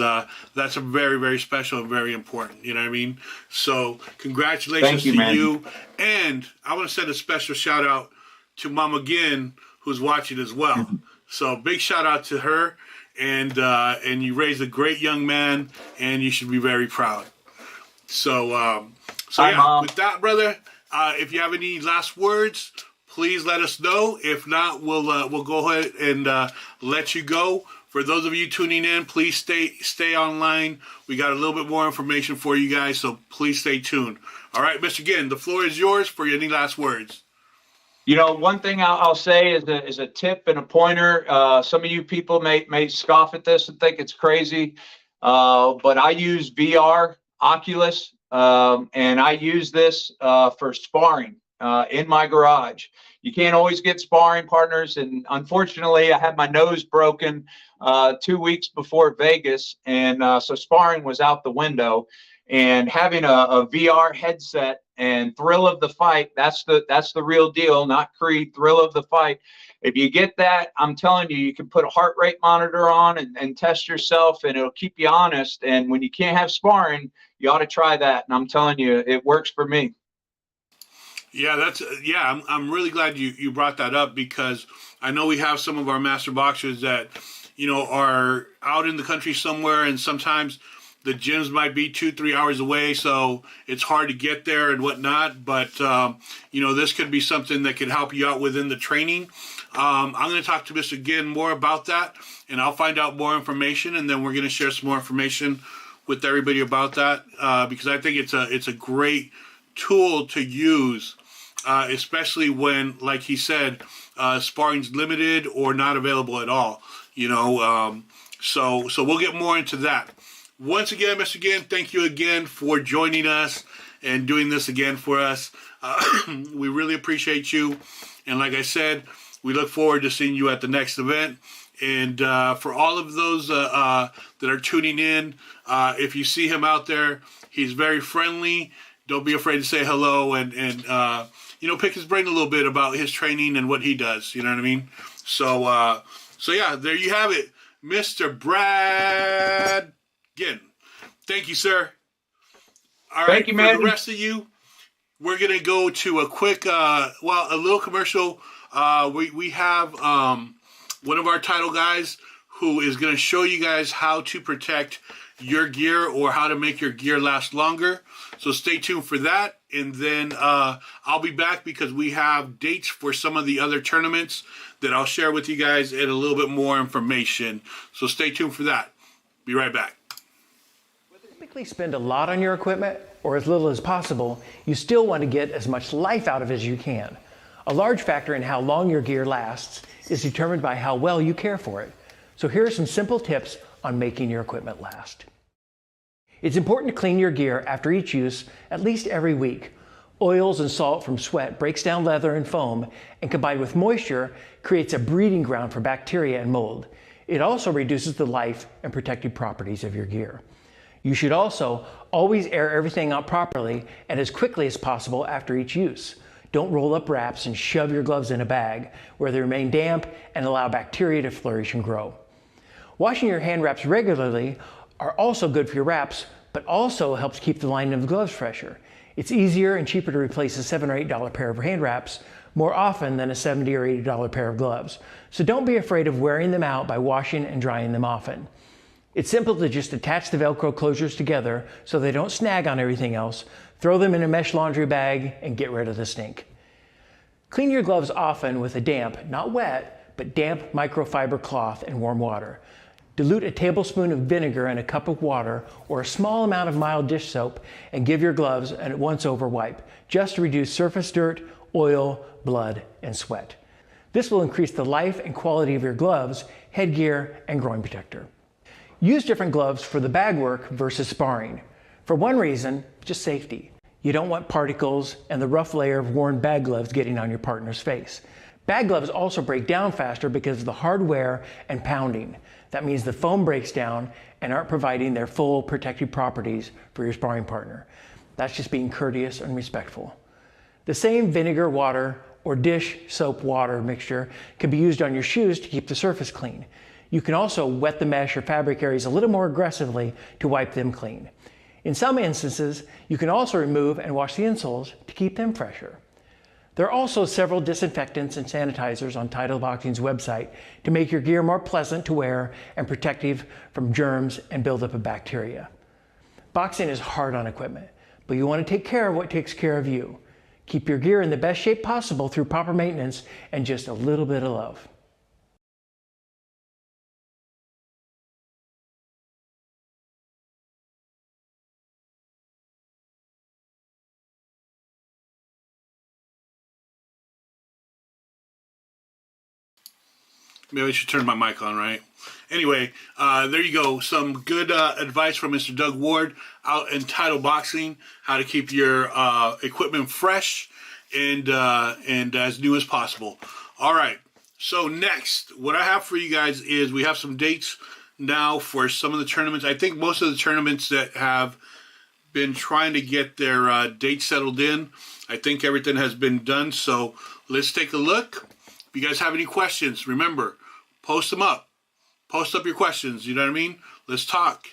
that's a very, very special and very important. You know what I mean? So congratulations to you. And I want to send a special shout out to Mama Ginn, who's watching as well. So big shout out to her. And you raised a great young man, and you should be very proud. So yeah, Mom. With that, brother, if you have any last words, please let us know. If not, we'll go ahead and let you go. For those of you tuning in, please stay online. We got a little bit more information for you guys, so please stay tuned. All right, Mr. Ginn, the floor is yours for any last words. One thing I'll say is a tip and a pointer. Some of you people may scoff at this and think it's crazy, but I use VR, Oculus, and I use this for sparring in my garage. You can't always get sparring partners, and unfortunately, I had my nose broken 2 weeks before Vegas, and so sparring was out the window. And having a VR headset and thrill of the fight, that's the real deal, not Creed, thrill of the fight. If you get that, I'm telling you, you can put a heart rate monitor on and test yourself, and it'll keep you honest. And when you can't have sparring, you ought to try that. And I'm telling you, it works for me. Yeah, I'm really glad you brought that up, because I know we have some of our master boxers that, are out in the country somewhere, and sometimes the gyms might be 2-3 hours away, so it's hard to get there and whatnot. But, this could be something that could help you out within the training. I'm going to talk to Mr. Ginn more about that, and I'll find out more information, and then we're going to share some more information with everybody about that, because I think it's a great tool to use, especially when, like he said, sparring's limited or not available at all. So we'll get more into that. Once again, Mr. Ginn, thank you again for joining us and doing this again for us. We really appreciate you. And like I said, we look forward to seeing you at the next event. And for all of those that are tuning in, if you see him out there, he's very friendly. Don't be afraid to say hello and pick his brain a little bit about his training and what he does. You know what I mean? So yeah, there you have it. Mr. Brad Ginn. Thank you, sir. All right, thank you, man. For the rest of you, we're going to go to a quick, a little commercial. We have one of our title guys who is going to show you guys how to protect your gear or how to make your gear last longer. So stay tuned for that. And then I'll be back because we have dates for some of the other tournaments that I'll share with you guys and a little bit more information. So stay tuned for that. Be right back. Whether you typically spend a lot on your equipment or as little as possible, you still want to get as much life out of it as you can. A large factor in how long your gear lasts is determined by how well you care for it. So here are some simple tips on making your equipment last. It's important to clean your gear after each use at least every week. Oils and salt from sweat breaks down leather and foam, and combined with moisture creates a breeding ground for bacteria and mold. It also reduces the life and protective properties of your gear. You should also always air everything out properly and as quickly as possible after each use. Don't roll up wraps and shove your gloves in a bag where they remain damp and allow bacteria to flourish and grow. Washing your hand wraps regularly are also good for your wraps, but also helps keep the lining of the gloves fresher. It's easier and cheaper to replace a $7 or $8 pair of hand wraps more often than a $70 or $80 pair of gloves. So don't be afraid of wearing them out by washing and drying them often. It's simple to just attach the Velcro closures together so they don't snag on everything else, throw them in a mesh laundry bag, and get rid of the stink. Clean your gloves often with a damp, not wet, but damp microfiber cloth and warm water. Dilute a tablespoon of vinegar in a cup of water or a small amount of mild dish soap and give your gloves a once-over wipe, just to reduce surface dirt, oil, blood, and sweat. This will increase the life and quality of your gloves, headgear, and groin protector. Use different gloves for the bag work versus sparring. For one reason, just safety. You don't want particles and the rough layer of worn bag gloves getting on your partner's face. Bag gloves also break down faster because of the hard wear and pounding. That means the foam breaks down and aren't providing their full protective properties for your sparring partner. That's just being courteous and respectful. The same vinegar, water, or dish soap water mixture can be used on your shoes to keep the surface clean. You can also wet the mesh or fabric areas a little more aggressively to wipe them clean. In some instances, you can also remove and wash the insoles to keep them fresher. There are also several disinfectants and sanitizers on Title Boxing's website to make your gear more pleasant to wear and protective from germs and buildup of bacteria. Boxing is hard on equipment, but you want to take care of what takes care of you. Keep your gear in the best shape possible through proper maintenance and just a little bit of love. Maybe I should turn my mic on, right? Anyway, there you go. Some good advice from Mr. Doug Ward out in Title Boxing, how to keep your equipment fresh and as new as possible. All right. So next, what I have for you guys is we have some dates now for some of the tournaments. I think most of the tournaments that have been trying to get their dates settled in, I think everything has been done. So let's take a look. If you guys have any questions, remember, post them up. Post up your questions, you know what I mean? Let's talk.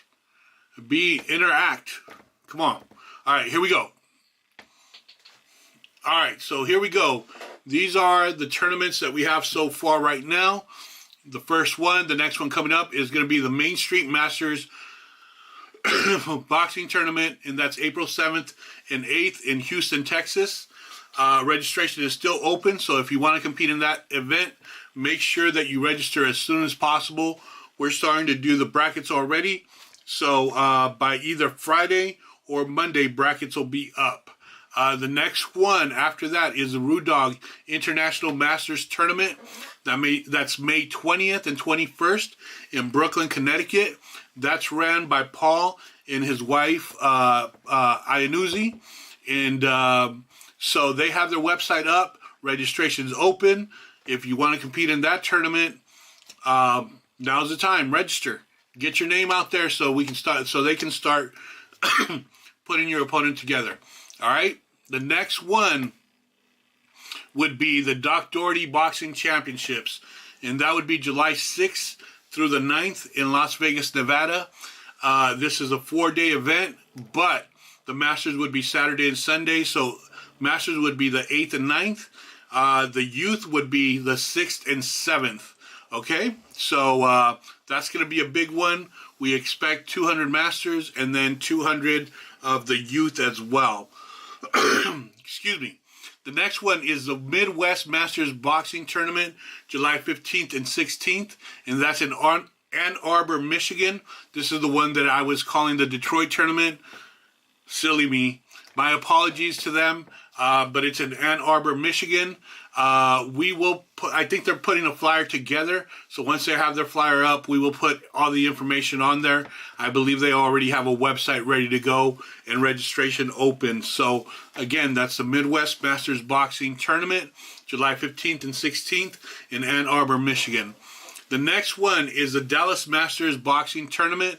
Interact. Come on. All right, here we go. All right, so here we go. These are the tournaments that we have so far right now. The first one, the next one coming up is going to be the Main Street Masters Boxing Tournament, and that's April 7th and 8th in Houston, Texas. Registration is still open, so if you want to compete in that event, make sure that you register as soon as possible. We're starting to do the brackets already, so by either Friday or Monday, brackets will be up. The next one after that is the Rude Dog International Masters Tournament. That's May 20th and 21st in Brooklyn, Connecticut. That's ran by Paul and his wife, Iannuzzi. And so they have their website up. Registration's open. If you want to compete in that tournament, now's the time. Register. Get your name out there so we can start. So they can start putting your opponent together. All right. The next one would be the Doc Doherty Boxing Championships, and that would be July 6th through the 9th in Las Vegas, Nevada. This is a 4-day event, but the Masters would be Saturday and Sunday, so Masters would be the 8th and 9th. The Youth would be the 6th and 7th. Okay, so that's going to be a big one. We expect 200 Masters and then 200 of the Youth as well. Excuse me. The next one is the Midwest Masters Boxing Tournament, July 15th and 16th, and that's in Ann Arbor, Michigan. This is the one that I was calling the Detroit Tournament. Silly me. My apologies to them, but it's in Ann Arbor, Michigan. We will put, I think they're putting a flyer together, so once they have their flyer up, we will put all the information on there. I believe they already have a website ready to go and registration open. So again, that's the Midwest Masters Boxing Tournament, July 15th and 16th in Ann Arbor, Michigan. The next one is the Dallas Masters Boxing Tournament.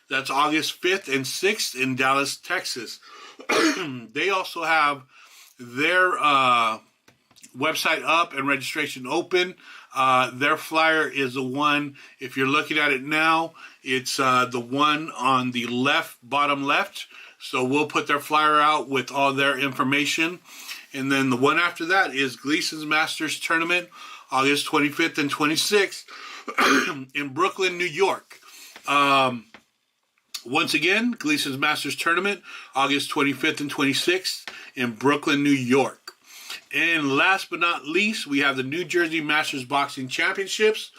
That's August 5th and 6th in Dallas, Texas. They also have their website up and registration open. Their flyer is the one, if you're looking at it now, it's the one on the left, bottom left. So we'll put their flyer out with all their information. And then the one after that is Gleason's Masters Tournament, August 25th and 26th in Brooklyn, New York. Once again, Gleason's Masters Tournament, August 25th and 26th in Brooklyn, New York. And last but not least, we have the New Jersey Masters Boxing Championships.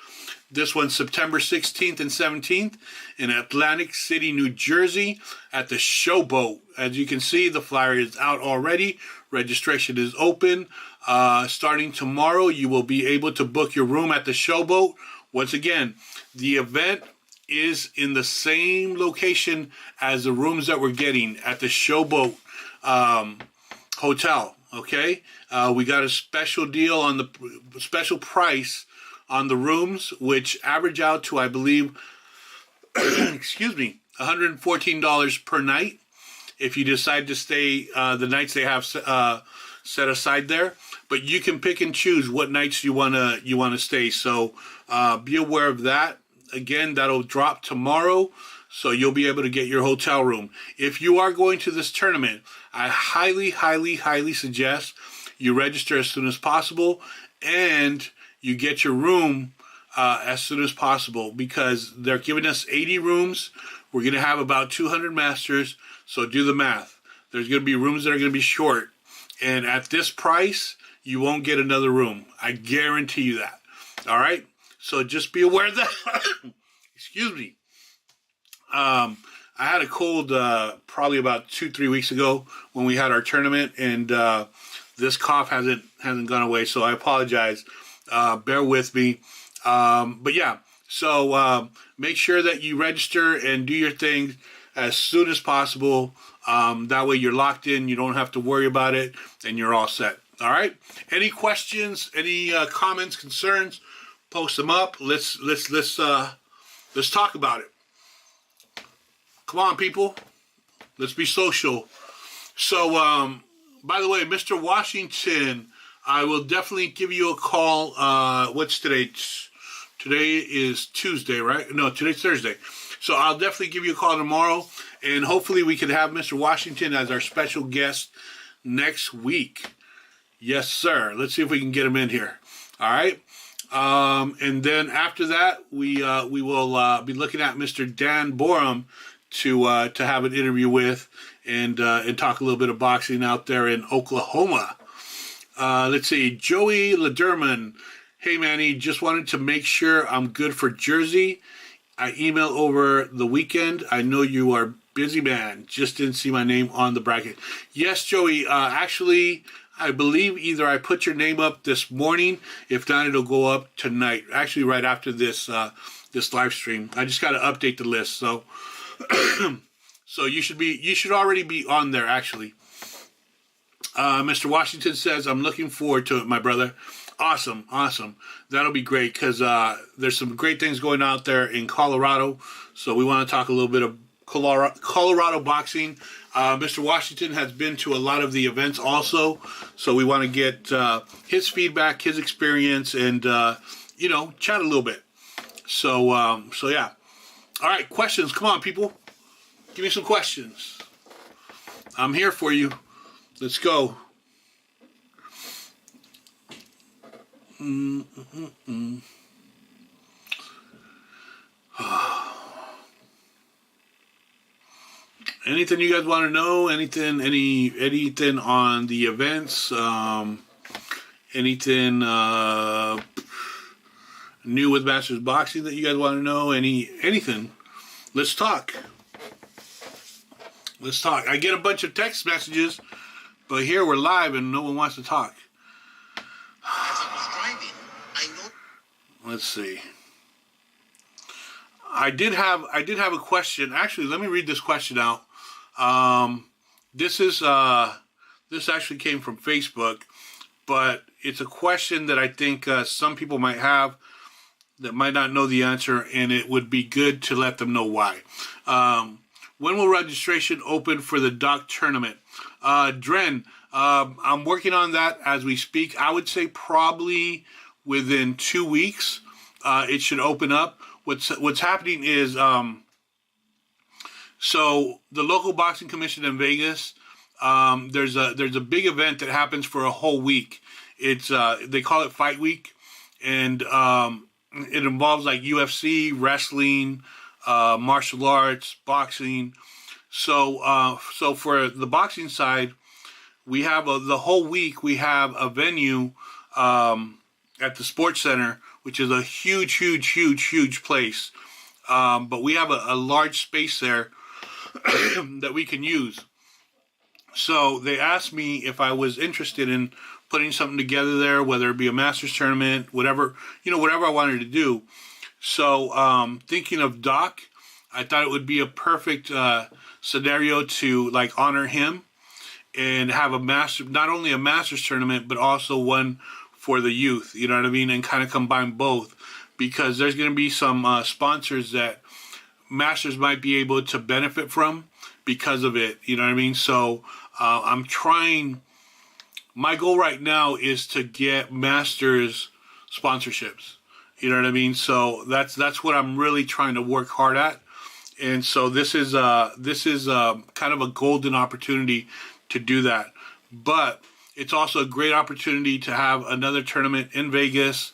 This one's September 16th and 17th in Atlantic City, New Jersey at the Showboat. As you can see, the flyer is out already. Registration is open. Starting tomorrow, you will be able to book your room at the Showboat. Once again, the event is in the same location as the rooms that we're getting at the Showboat Hotel. Okay, we got a special deal on the special price on the rooms, which average out to, I believe, excuse me, $114 per night. If you decide to stay the nights they have set aside there, but you can pick and choose what nights you wanna stay. So be aware of that. Again, that'll drop tomorrow, so you'll be able to get your hotel room. If you are going to this tournament, I highly, highly, highly suggest you register as soon as possible and you get your room as soon as possible, because they're giving us 80 rooms. We're going to have about 200 masters, so do the math. There's going to be rooms that are going to be short, and at this price, you won't get another room. I guarantee you that. All right? So just be aware of that. Excuse me. I had a cold probably about 2-3 weeks ago when we had our tournament, and this cough hasn't gone away. So I apologize. Bear with me. But yeah, so make sure that you register and do your thing as soon as possible. That way you're locked in. You don't have to worry about it, and you're all set. All right. Any questions? Any comments? Concerns? Post them up. Let's talk about it. Come on, people. Let's be social. So, by the way, Mr. Washington, I will definitely give you a call. What's today? Today is Tuesday, right? No, today's Thursday. So I'll definitely give you a call tomorrow, and hopefully we can have Mr. Washington as our special guest next week. Yes, sir. Let's see if we can get him in here. All right. And then after that, we will be looking at Mr. Dan Borum to have an interview with and talk a little bit of boxing out there in Oklahoma. Let's see, Joey Lederman. Hey, Manny, just wanted to make sure I'm good for Jersey. I emailed over the weekend. I know you are busy, man. Just didn't see my name on the bracket. Yes, Joey. Actually, I believe either I put your name up this morning. If not, it'll go up tonight. Actually, right after this this live stream. I just got to update the list. So, so you should already be on there. Actually, Mr. Washington says I'm looking forward to it, my brother. Awesome. That'll be great, because there's some great things going out there in Colorado. So we want to talk a little bit of Colorado boxing. Mr. Washington has been to a lot of the events also, so we want to get his feedback, his experience, and chat a little bit. So yeah. All right, questions. Come on, people. Give me some questions. I'm here for you. Let's go. Anything you guys want to know? Anything on the events? Anything new with Masters Boxing that you guys want to know? Anything? Let's talk. I get a bunch of text messages, but here we're live and no one wants to talk. Let's see. I did have a question. Actually, let me read this question out. This actually came from Facebook, but it's a question that I think some people might have. that might not know the answer, and it would be good to let them know why. When will registration open for the Doc tournament? Dren, I'm working on that as we speak. I would say probably within 2 weeks, it should open up. What's happening is, so the local boxing commission in Vegas, there's a big event that happens for a whole week. It's they call it Fight Week, and it involves like UFC, wrestling, martial arts, boxing. So for the boxing side, we have the whole week. We have a venue at the Sports Center, which is a huge place. But we have a large space there that we can use. So they asked me if I was interested in putting something together there, whether it be a Masters tournament, whatever I wanted to do. So thinking of Doc, I thought it would be a perfect scenario to like honor him and have not only a Masters tournament, but also one for the youth, you know what I mean? And kind of combine both, because there's going to be some sponsors that Masters might be able to benefit from because of it, you know what I mean? So I'm trying, my goal right now is to get Masters sponsorships, you know what I mean? So that's what I'm really trying to work hard at. And so this is kind of a golden opportunity to do that. But it's also a great opportunity to have another tournament in Vegas,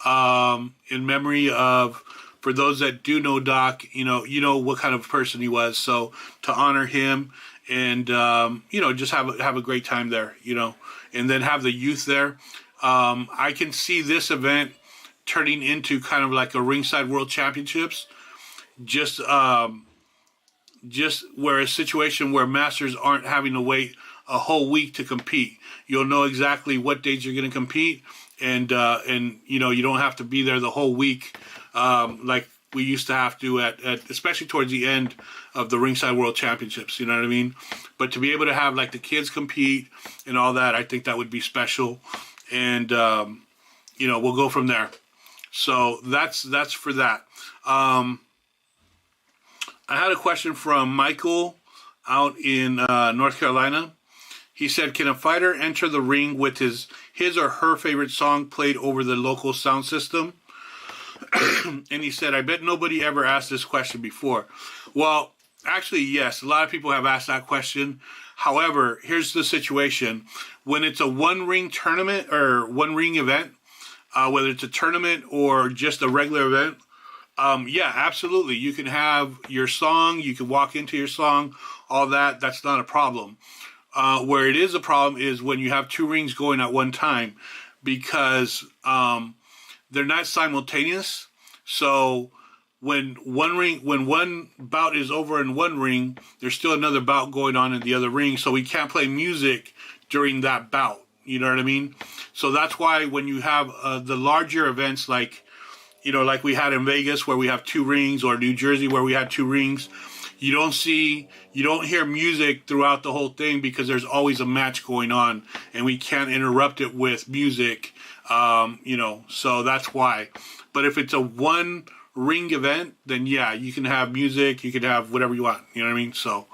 in memory of, for those that do know Doc, you know what kind of person he was. So to honor him and, just have a great time there, and then have the youth there. I can see this event turning into kind of like a ringside world championships, just where a situation where Masters aren't having to wait a whole week to compete. You'll know exactly what days you're going to compete, and you don't have to be there the whole week like we used to have to at especially towards the end of the Ringside World Championships. You know what I mean? But to be able to have like the kids compete and all that, I think that would be special, and we'll go from there. So that's for that. I had a question from Michael out in North Carolina. He said, can a fighter enter the ring with his or her favorite song played over the local sound system? And he said, I bet nobody ever asked this question before. Well, actually, yes, a lot of people have asked that question. However, here's the situation. When it's a one-ring tournament or one-ring event, whether it's a tournament or just a regular event, yeah, absolutely. You can have your song, you can walk into your song, all that. That's not a problem. Where it is a problem is when you have two rings going at one time, because they're not simultaneous. So when one bout is over in one ring, there's still another bout going on in the other ring. So we can't play music during that bout. You know what I mean? So that's why when you have the larger events like we had in Vegas where we have two rings, or New Jersey where we had two rings, you don't hear music throughout the whole thing, because there's always a match going on and we can't interrupt it with music, so that's why. But if it's a one ring event, then yeah, you can have music, you can have whatever you want, you know what I mean? So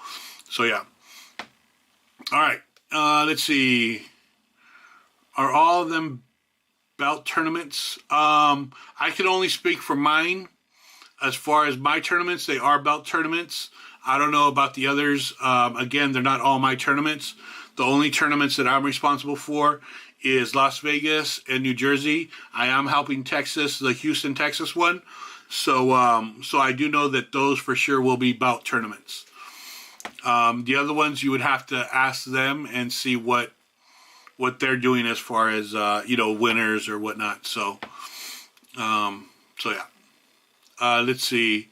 yeah. All right, let's see. Are all of them bout tournaments? I can only speak for mine. As far as my tournaments, they are bout tournaments. I don't know about the others. Again, they're not all my tournaments. The only tournaments that I'm responsible for is Las Vegas and New Jersey. I am helping Texas, the Houston, Texas one. So I do know that those for sure will be bout tournaments. The other ones, you would have to ask them and see what they're doing as far as winners or whatnot. So yeah. Let's see.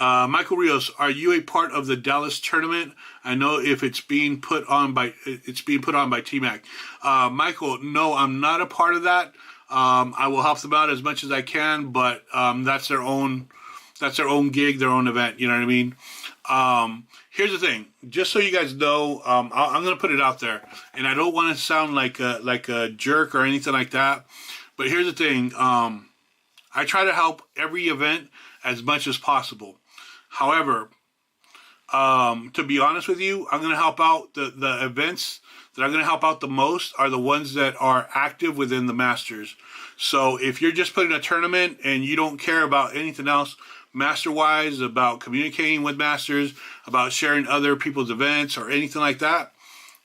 Michael Rios, are you a part of the Dallas tournament? I know if it's being put on by T-Mac. Michael, no, I'm not a part of that. I will help them out as much as I can, but that's their own gig, their own event. You know what I mean? Here's the thing, just so you guys know, I'm going to put it out there, and I don't want to sound like a jerk or anything like that. But here's the thing. I try to help every event as much as possible. However, to be honest with you, I'm going to help out the events that I'm going to help out the most are the ones that are active within the Masters. So if you're just putting a tournament and you don't care about anything else master-wise, about communicating with Masters, about sharing other people's events or anything like that,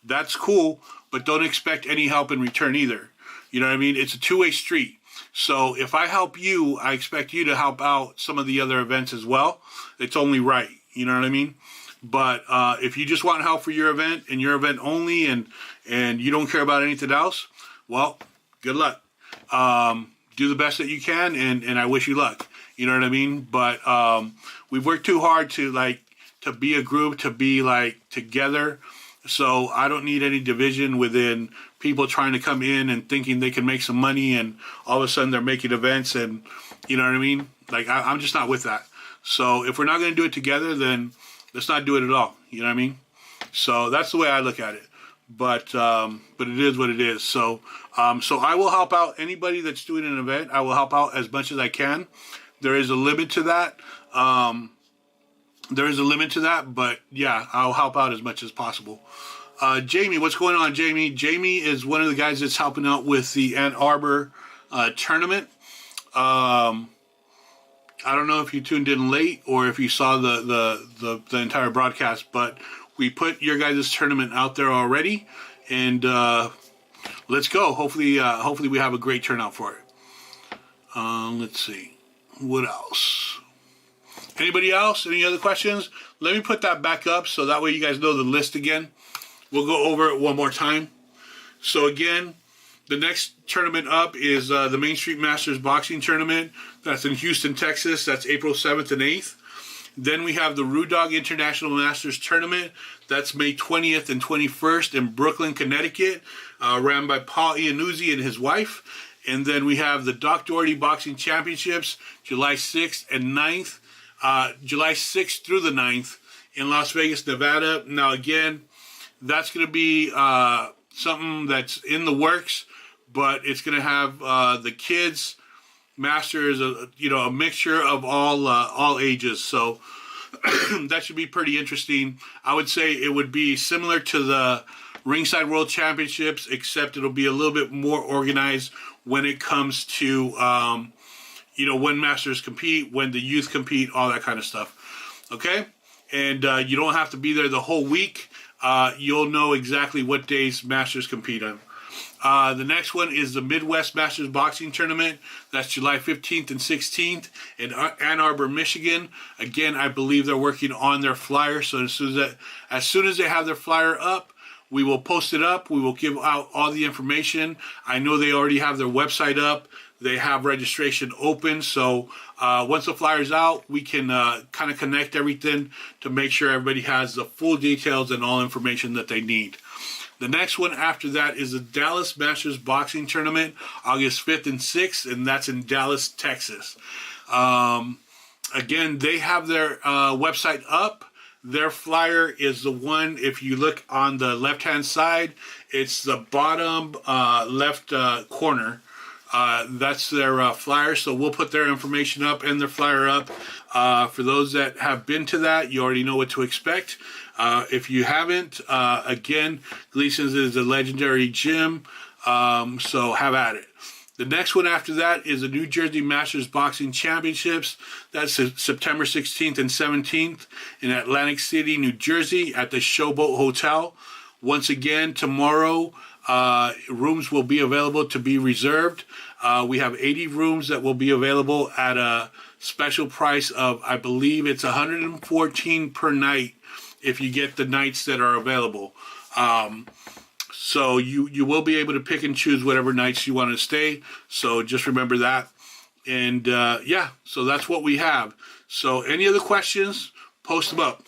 that's cool, but don't expect any help in return either. You know what I mean? It's a two-way street. So if I help you, I expect you to help out some of the other events as well. It's only right. You know what I mean? But if you just want help for your event and your event only, and you don't care about anything else, well, good luck. Do the best that you can, and I wish you luck. You know what I mean? But we've worked too hard to be a group, to be together. So I don't need any division within people trying to come in and thinking they can make some money, and all of a sudden they're making events, and you know what I mean? I'm just not with that. So if we're not going to do it together, then let's not do it at all. You know what I mean? So that's the way I look at it. But it is what it is. So I will help out anybody that's doing an event. I will help out as much as I can. There is a limit to that. But yeah, I'll help out as much as possible. Jamie, what's going on, Jamie? Jamie is one of the guys that's helping out with the Ann Arbor tournament. I don't know if you tuned in late or if you saw the entire broadcast, but we put your guys' tournament out there already, and let's go. Hopefully we have a great turnout for it. Let's see. What else? Anybody else? Any other questions? Let me put that back up so that way you guys know the list again. We'll go over it one more time. So again, the next tournament up is the Main Street Masters Boxing Tournament. That's in Houston, Texas. That's April 7th and 8th. Then we have the Roo Dog International Masters Tournament. That's May 20th and 21st in Brooklyn, Connecticut, ran by Paul Iannuzzi and his wife. And then we have the Doc Doherty Boxing Championships, July 6th and 9th. July 6th through the 9th in Las Vegas, Nevada. Now, again, that's going to be something that's in the works, but it's going to have the kids, masters, a mixture of all ages. So that should be pretty interesting. I would say it would be similar to the Ringside World Championships, except it'll be a little bit more organized when it comes to, when masters compete, when the youth compete, all that kind of stuff. Okay? And you don't have to be there the whole week. You'll know exactly what days masters compete on. The next one is the Midwest Masters Boxing Tournament. That's July 15th and 16th in Ann Arbor, Michigan. Again, I believe they're working on their flyer. So as soon as they have their flyer up, we will post it up. We will give out all the information. I know they already have their website up. They have registration open. So once the flyer's out, we can kind of connect everything to make sure everybody has the full details and all information that they need. The next one after that is the Dallas Masters Boxing Tournament, August 5th and 6th, and that's in Dallas, Texas. Again, they have their website up. Their flyer is the one, if you look on the left-hand side, it's the bottom left corner. That's their flyer, so we'll put their information up and their flyer up. For those that have been to that, you already know what to expect. If you haven't, again, Gleason's is a legendary gym, so have at it. The next one after that is the New Jersey Masters Boxing Championships. That's September 16th and 17th in Atlantic City, New Jersey at the Showboat Hotel. Once again, tomorrow, rooms will be available to be reserved. We have 80 rooms that will be available at a special price of, I believe it's $114 per night if you get the nights that are available. So you will be able to pick and choose whatever nights you want to stay. So just remember that. And so that's what we have. So any other questions, post them up.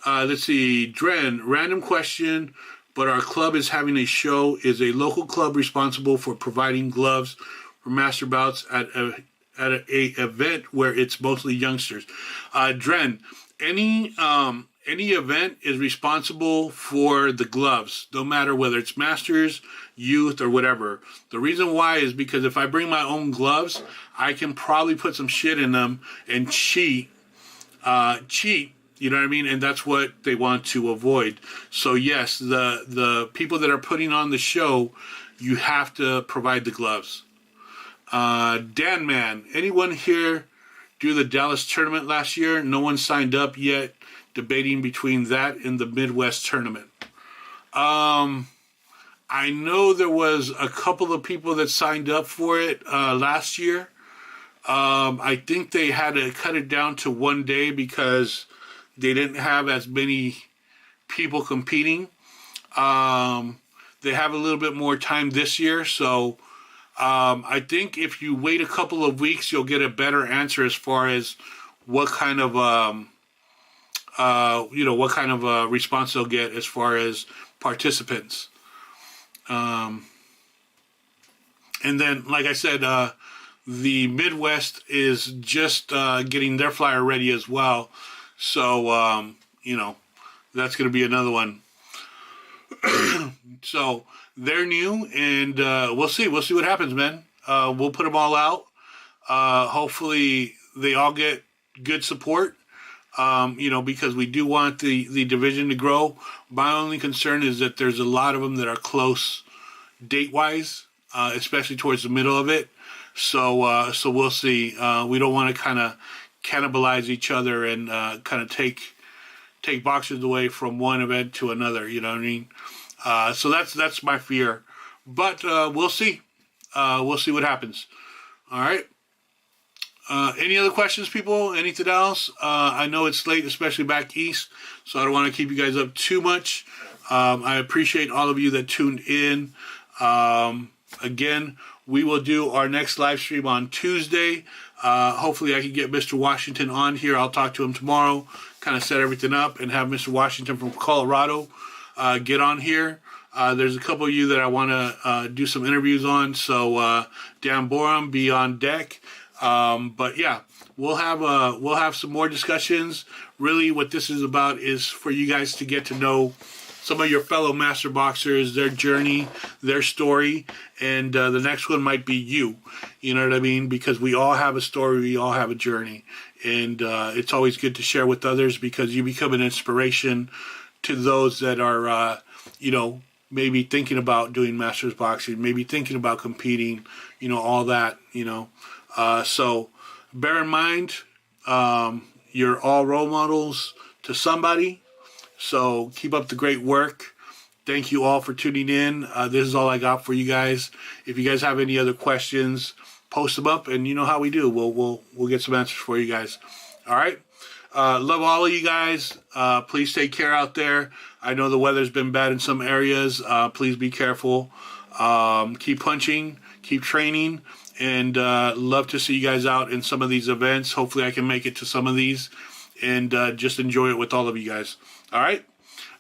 Let's see, Dren, random question, but our club is having a show. Is a local club responsible for providing gloves for master bouts at a event where it's mostly youngsters? Dren, any any event is responsible for the gloves, no matter whether it's Masters, Youth, or whatever. The reason why is because if I bring my own gloves, I can probably put some shit in them and cheat, you know what I mean? And that's what they want to avoid. So yes, the people that are putting on the show, you have to provide the gloves. Dan Man, anyone here do the Dallas tournament last year? No one signed up yet. Debating between that and the Midwest tournament. I know there was a couple of people that signed up for it last year. I think they had to cut it down to one day because they didn't have as many people competing. They have a little bit more time this year, so I think if you wait a couple of weeks, you'll get a better answer as far as what kind of response they'll get as far as participants. And then, like I said, the Midwest is just getting their flyer ready as well. So, that's going to be another one. So they're new, and we'll see. We'll see what happens, man. We'll put them all out. Hopefully they all get good support. Because we do want the division to grow. My only concern is that there's a lot of them that are close date-wise, especially towards the middle of it. So we'll see. We don't want to kind of cannibalize each other and kind of take boxers away from one event to another. You know what I mean? So that's my fear. But we'll see. We'll see what happens. All right. Any other questions, people? Anything else? I know it's late, especially back east, so I don't want to keep you guys up too much. I appreciate all of you that tuned in. Again, we will do our next live stream on Tuesday. Hopefully I can get Mr. Washington on here. I'll talk to him tomorrow, kind of set everything up, and have Mr. Washington from Colorado get on here. There's a couple of you that I want to do some interviews on, so Dan Borum, be on deck. But yeah, we'll have some more discussions. Really, what this is about is for you guys to get to know some of your fellow master boxers, their journey, their story, and the next one might be you. You know what I mean? Because we all have a story, we all have a journey, and it's always good to share with others because you become an inspiration to those that are, maybe thinking about doing masters boxing, maybe thinking about competing, all that, So bear in mind, you're all role models to somebody. So keep up the great work. Thank you all for tuning in. This is all I got for you guys. If you guys have any other questions, post them up, and you know how we do. We'll get some answers for you guys. All right. Love all of you guys. Please take care out there. I know the weather's been bad in some areas. Please be careful. Keep punching. Keep training. And love to see you guys out in some of these events. Hopefully I can make it to some of these and just enjoy it with all of you guys. All right?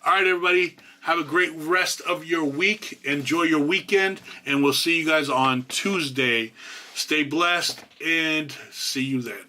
All right, everybody. Have a great rest of your week. Enjoy your weekend. And we'll see you guys on Tuesday. Stay blessed and see you then.